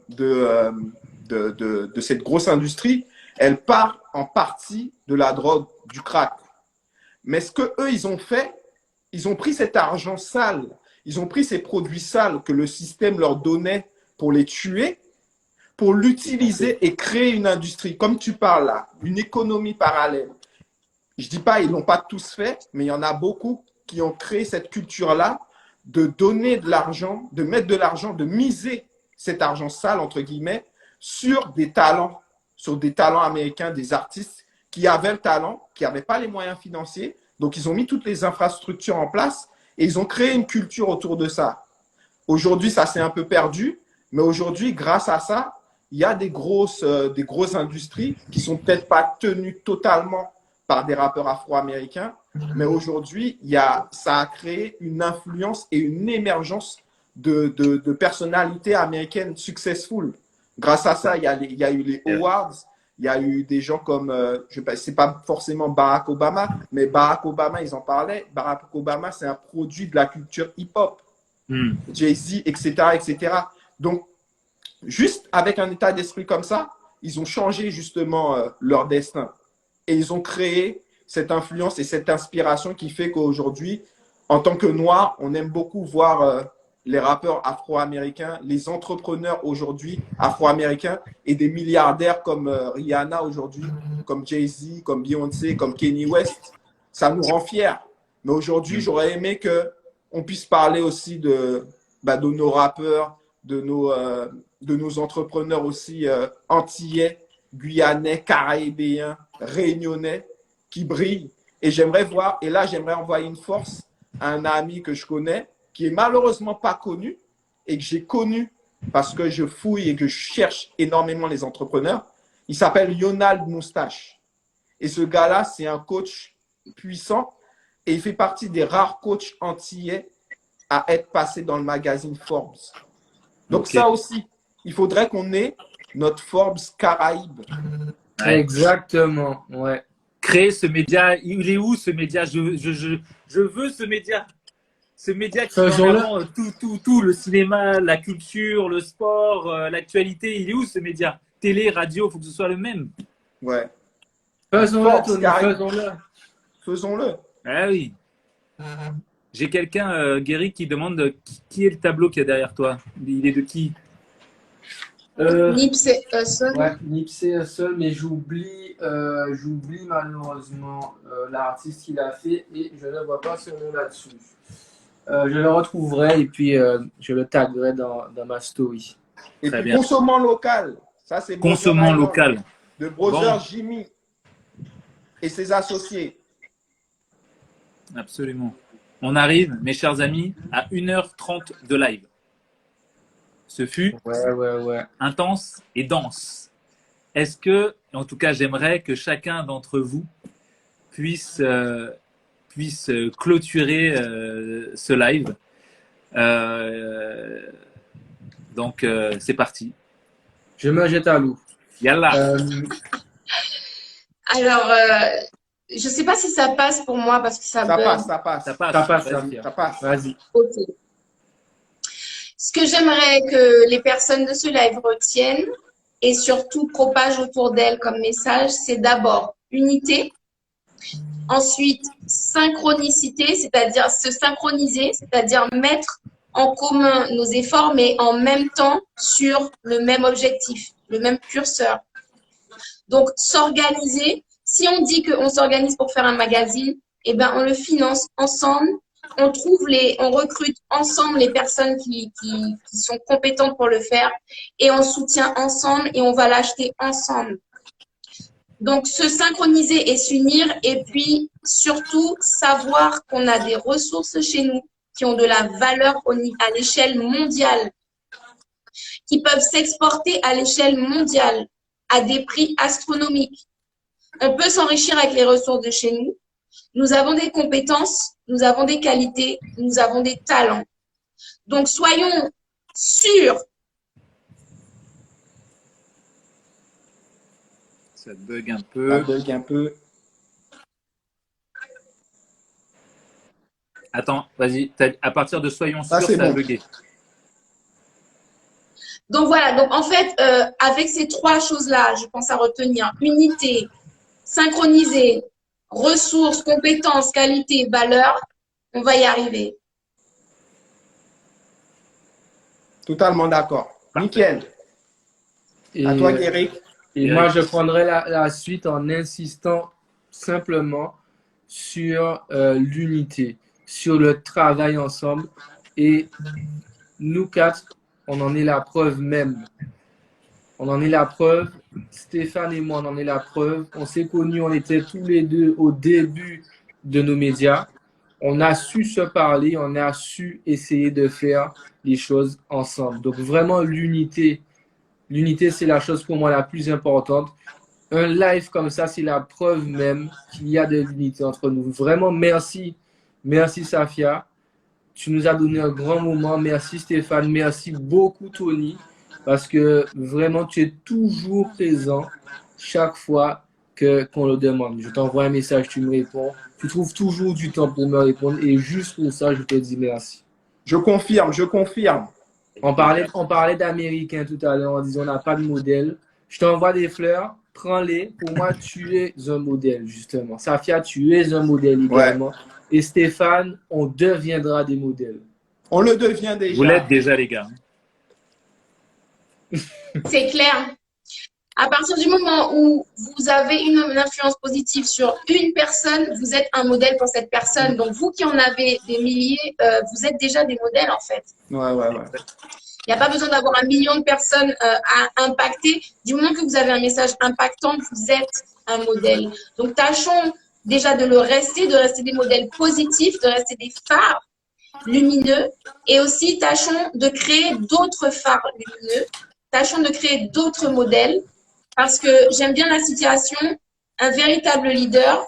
de cette grosse industrie, elle part en partie de la drogue, du crack. Mais ce qu'eux, ils ont fait, ils ont pris cet argent sale, ils ont pris ces produits sales que le système leur donnait pour les tuer, pour l'utiliser et créer une industrie. Comme tu parles là, une économie parallèle. Je ne dis pas, ils ne l'ont pas tous fait, mais il y en a beaucoup qui ont créé cette culture-là de donner de l'argent, de mettre de l'argent, de miser cet argent sale, entre guillemets, sur des talents américains, des artistes qui avaient le talent, qui n'avaient pas les moyens financiers. Donc, ils ont mis toutes les infrastructures en place et ils ont créé une culture autour de ça. Aujourd'hui, ça s'est un peu perdu, mais aujourd'hui, grâce à ça, il y a des grosses industries qui ne sont peut-être pas tenues totalement par des rappeurs afro-américains, mais aujourd'hui, ça a créé une influence et une émergence de personnalités américaines successful. Grâce à ça, il y a eu les awards. Il y a eu des gens comme, c'est pas forcément Barack Obama, mais Barack Obama, ils en parlaient. Barack Obama, c'est un produit de la culture hip-hop. Jay-Z, etc., etc. Donc, juste avec un état d'esprit comme ça, ils ont changé justement leur destin. Et ils ont créé cette influence et cette inspiration qui fait qu'aujourd'hui, en tant que Noirs, on aime beaucoup voir les rappeurs afro-américains, les entrepreneurs aujourd'hui afro-américains et des milliardaires comme Rihanna aujourd'hui, comme Jay-Z, comme Beyoncé, comme Kanye West. Ça nous rend fiers. Mais aujourd'hui, j'aurais aimé qu'on puisse parler aussi de nos rappeurs, de nos entrepreneurs aussi antillais, guyanais, caraïbéens, réunionnais qui brillent. Et j'aimerais voir, et là, j'aimerais envoyer une force à un ami que je connais, qui est malheureusement pas connu et que j'ai connu parce que je fouille et que je cherche énormément les entrepreneurs. Il s'appelle Yonald Moustache. Et ce gars-là, c'est un coach puissant et il fait partie des rares coachs antillais à être passé dans le magazine Forbes. Donc ça aussi, il faudrait qu'on ait notre Forbes Caraïbes. Ouais. Exactement, ouais. Créer ce média, il est où ce média? Je veux ce média. Ce média qui met en avant tout, le cinéma, la culture, le sport, l'actualité, il est où ce média? télé, radio, il faut que ce soit le même. Ouais. Faisons-le, Force, Tony, Karim. faisons-le. Faisons-le. Ah oui. J'ai quelqu'un, Guéry, qui demande qui est le tableau qu'il y a derrière toi. Il est de qui? Nipsey Hussle. Ouais, Nipsey Hussle, mais j'oublie malheureusement l'artiste qui l'a fait et je ne vois pas son nom là-dessus. Je le retrouverai et puis je le taguerai dans ma story. Et Très puis, bien. consommons local. Ça, c'est Consommons Brother local. Island, de Brother Bon. Jimmy et ses associés. Absolument. On arrive, mes chers amis, à 1h30 de live. Ce fut Ouais. intense et dense. Est-ce que, en tout cas, j'aimerais que chacun d'entre vous puisse clôturer ce live. Donc, c'est parti. Je me jette à l'eau. Yallah. Alors, je ne sais pas si ça passe pour moi parce que ça Ça bug. passe, ça passe. Ça passe. Ça passe, Vas-y. Ça passe. Vas-y. Ok. Ce que j'aimerais que les personnes de ce live retiennent et surtout propagent autour d'elles comme message, c'est d'abord unité, ensuite synchronicité, c'est-à-dire se synchroniser, c'est-à-dire mettre en commun nos efforts, mais en même temps sur le même objectif, le même curseur. Donc, s'organiser. Si on dit qu'on s'organise pour faire un magazine, eh ben, on le finance ensemble. On recrute ensemble les personnes qui sont compétentes pour le faire et on soutient ensemble et on va l'acheter ensemble. Donc, se synchroniser et s'unir et puis surtout savoir qu'on a des ressources chez nous qui ont de la valeur à l'échelle mondiale, qui peuvent s'exporter à l'échelle mondiale à des prix astronomiques. On peut s'enrichir avec les ressources de chez nous. Nous avons des compétences, nous avons des qualités, nous avons des talents. Donc, soyons sûrs. Ça bug un Ça peu. bug un peu. Attends, vas-y. À partir de soyons Ça, sûrs, c'est ça a bon. bugué. Donc, voilà. Donc, en fait, avec ces trois choses-là, je pense à retenir unité, synchroniser, ressources, compétences, qualités, valeurs, on va y arriver. Totalement d'accord. Nickel. Et, À toi, Guéric. et moi, je prendrai la suite en insistant simplement sur l'unité, sur le travail ensemble. Et nous quatre, on en est la preuve même. On en est la preuve. Stéphane et moi, on en est la preuve. On s'est connus, on était tous les deux au début de nos médias. On a su se parler, on a su essayer de faire les choses ensemble. Donc vraiment l'unité. L'unité, c'est la chose pour moi la plus importante. Un live comme ça, c'est la preuve même qu'il y a de l'unité entre nous. Vraiment, merci. Merci, Safia. Tu nous as donné un grand moment. Merci, Stéphane. Merci beaucoup, Tony. Parce que vraiment, tu es toujours présent chaque fois qu'on le demande. Je t'envoie un message, tu me réponds. Tu trouves toujours du temps pour me répondre. Et juste pour ça, je te dis merci. Je confirme, je confirme. On parlait d'Américains tout à l'heure en disant on n'a pas de modèle. Je t'envoie des fleurs, prends-les. Pour moi, tu es un modèle, justement. Safia, tu es un modèle également. Ouais. Et Stéphane, on deviendra des modèles. On le devient déjà. Vous l'êtes déjà, les gars. C'est clair. À partir du moment où vous avez une influence positive sur une personne, vous êtes un modèle pour cette personne. Donc, vous qui en avez des milliers, vous êtes déjà des modèles, en fait. Ouais. Il n'y a pas besoin d'avoir 1 million de personnes à impacter. Du moment que vous avez un message impactant, vous êtes un modèle. Donc, tâchons déjà de rester des modèles positifs, de rester des phares lumineux. Et aussi, tâchons de créer d'autres phares lumineux. Tâchons de créer d'autres modèles. Parce que j'aime bien la citation, un véritable leader,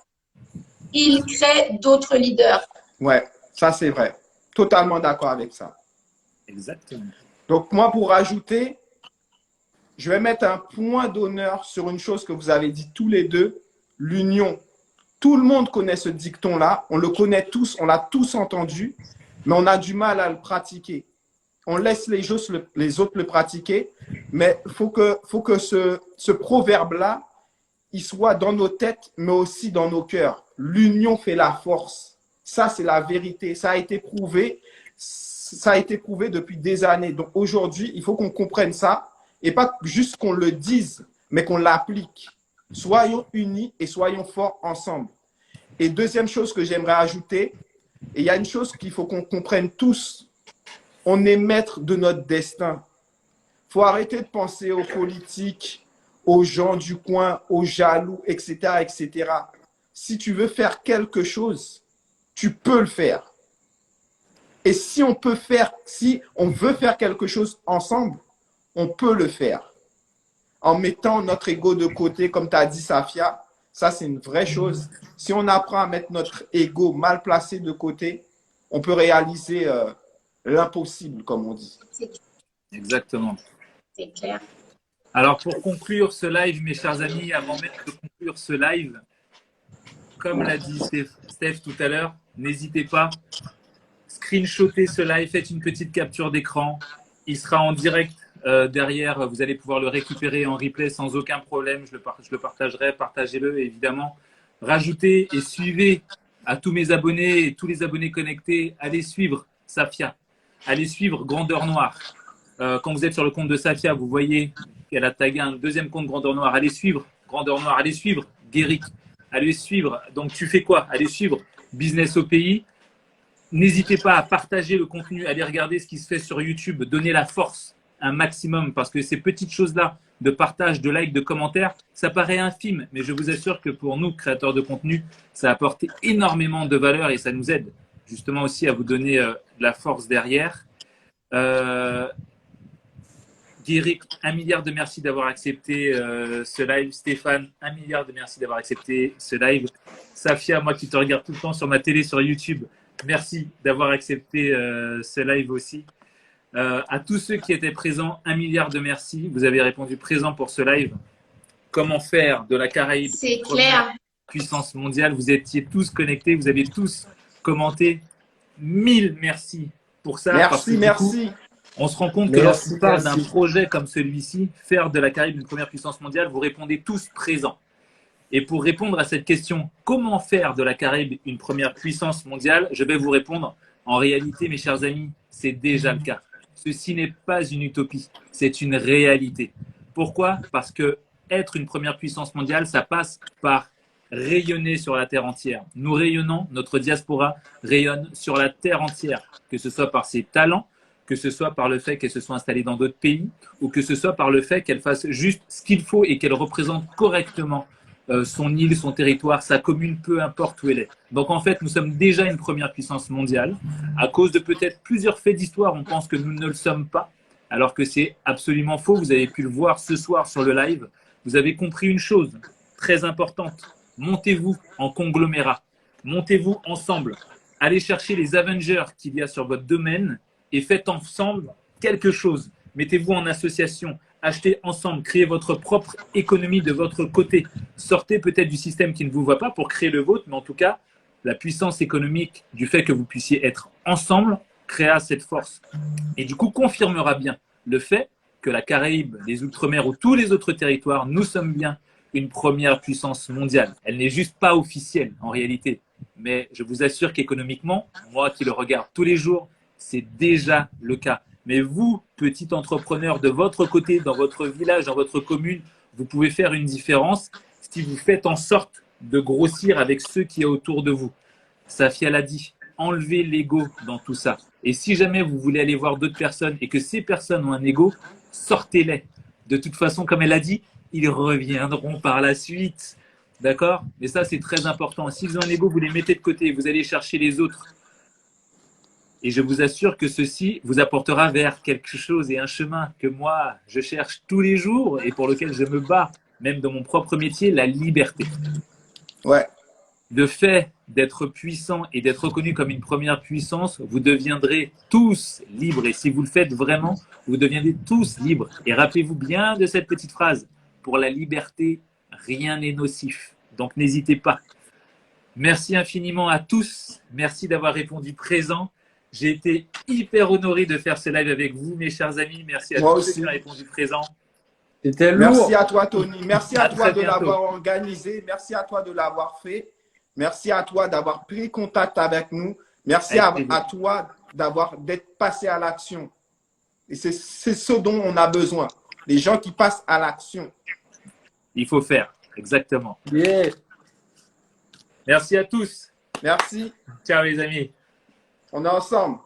il crée d'autres leaders. Ouais, ça c'est vrai. Totalement d'accord avec ça. Exactement. Donc moi, pour rajouter, je vais mettre un point d'honneur sur une chose que vous avez dit tous les deux, l'union. Tout le monde connaît ce dicton-là, on le connaît tous, on l'a tous entendu, mais on a du mal à le pratiquer. on laisse les autres le pratiquer, mais il faut que ce proverbe-là, il soit dans nos têtes, mais aussi dans nos cœurs. L'union fait la force. Ça, c'est la vérité. Ça a été prouvé. Ça a été prouvé depuis des années. Donc aujourd'hui, il faut qu'on comprenne ça et pas juste qu'on le dise, mais qu'on l'applique. Soyons unis et soyons forts ensemble. Et deuxième chose que j'aimerais ajouter, et il y a une chose qu'il faut qu'on comprenne tous, on est maître de notre destin. Il faut arrêter de penser aux politiques, aux gens du coin, aux jaloux, etc., etc. Si tu veux faire quelque chose, tu peux le faire. Et si on veut faire quelque chose ensemble, on peut le faire. En mettant notre ego de côté, comme tu as dit, Safia, ça c'est une vraie chose. Si on apprend à mettre notre ego mal placé de côté, on peut réaliser l'impossible, comme on dit. Exactement. C'est clair. Alors, pour conclure ce live, mes chers amis, avant même de conclure ce live, comme l'a dit Steph tout à l'heure, n'hésitez pas, screenshotez ce live, faites une petite capture d'écran. Il sera en direct derrière, vous allez pouvoir le récupérer en replay sans aucun problème. Je le partagerai, partagez-le évidemment. Rajoutez et suivez à tous mes abonnés et tous les abonnés connectés, allez suivre Safia, allez suivre Grandeur Noire. Quand vous êtes sur le compte de Safia, vous voyez qu'elle a tagué un deuxième compte Grandeur Noire. Allez suivre Grandeur Noire, allez suivre Guéric, allez suivre. Donc tu fais quoi? Allez suivre Business au pays. N'hésitez pas à partager le contenu, allez regarder ce qui se fait sur YouTube, donnez la force un maximum parce que ces petites choses-là de partage, de like, de commentaires, ça paraît infime, mais je vous assure que pour nous, créateurs de contenu, ça apporte énormément de valeur et ça nous aide justement aussi à vous donner de la force derrière. Guéric, 1 milliard de merci d'avoir accepté ce live. Stéphane, 1 milliard de merci d'avoir accepté ce live. Safia, moi qui te regarde tout le temps sur ma télé, sur YouTube, merci d'avoir accepté ce live aussi. À tous ceux qui étaient présents, 1 milliard de merci. Vous avez répondu présent pour ce live. Comment faire de la Caraïbe C'est clair. Puissance mondiale. Vous étiez tous connectés, vous avez tous commenté. 1000 merci pour ça. Merci, merci. On se rend compte que lorsqu'on parle d'un projet comme celui-ci, faire de la Caraïbe une première puissance mondiale, vous répondez tous présents. Et pour répondre à cette question, comment faire de la Caraïbe une première puissance mondiale, je vais vous répondre, en réalité, mes chers amis, c'est déjà le cas. Ceci n'est pas une utopie, c'est une réalité. Pourquoi? Parce que être une première puissance mondiale, ça passe par rayonner sur la terre entière. Nous rayonnons, notre diaspora rayonne sur la terre entière, que ce soit par ses talents, que ce soit par le fait qu'elle se soit installée dans d'autres pays, ou que ce soit par le fait qu'elle fasse juste ce qu'il faut et qu'elle représente correctement son île, son territoire, sa commune, peu importe où elle est. Donc en fait, nous sommes déjà une première puissance mondiale. À cause de peut-être plusieurs faits d'histoire, on pense que nous ne le sommes pas, alors que c'est absolument faux. Vous avez pu le voir ce soir sur le live. Vous avez compris une chose très importante. Montez-vous en conglomérat. Montez-vous ensemble. Allez chercher les Avengers qu'il y a sur votre domaine et faites ensemble quelque chose. Mettez-vous en association. Achetez ensemble, créez votre propre économie de votre côté. Sortez peut-être du système qui ne vous va pas pour créer le vôtre, mais en tout cas, la puissance économique du fait que vous puissiez être ensemble créera cette force. Et du coup, confirmera bien le fait que la Caraïbe, les Outre-mer ou tous les autres territoires, nous sommes bien une première puissance mondiale. Elle n'est juste pas officielle en réalité. Mais je vous assure qu'économiquement, moi qui le regarde tous les jours, c'est déjà le cas. Mais vous, petit entrepreneur de votre côté, dans votre village, dans votre commune, vous pouvez faire une différence si vous faites en sorte de grossir avec ceux qui est autour de vous. Safia l'a dit, enlevez l'ego dans tout ça. Et si jamais vous voulez aller voir d'autres personnes et que ces personnes ont un ego, sortez-les. De toute façon, comme elle a dit, ils reviendront par la suite. D'accord? Mais ça, c'est très important. S'ils ont un ego, vous les mettez de côté, vous allez chercher les autres. Et je vous assure que ceci vous apportera vers quelque chose et un chemin que moi, je cherche tous les jours et pour lequel je me bats, même dans mon propre métier, la liberté. Ouais. Le fait d'être puissant et d'être reconnu comme une première puissance, vous deviendrez tous libres. Et si vous le faites vraiment, vous deviendrez tous libres. Et rappelez-vous bien de cette petite phrase. Pour la liberté, rien n'est nocif. Donc n'hésitez pas. Merci infiniment à tous. Merci d'avoir répondu présent. J'ai été hyper honoré de faire ce live avec vous, mes chers amis. Merci à Moi tous ceux aussi. qui ont répondu présent. C'était lourd. Merci à toi, Tony. Merci À à toi très de bientôt. l'avoir organisé. Merci à toi de l'avoir fait. Merci à toi d'avoir pris contact avec nous. Merci Avec plaisir. à toi d'être passé à l'action. Et c'est ce dont on a besoin. Les gens qui passent à l'action. Il faut faire, exactement. Yeah. Merci à tous. Merci. Ciao les amis. On est ensemble.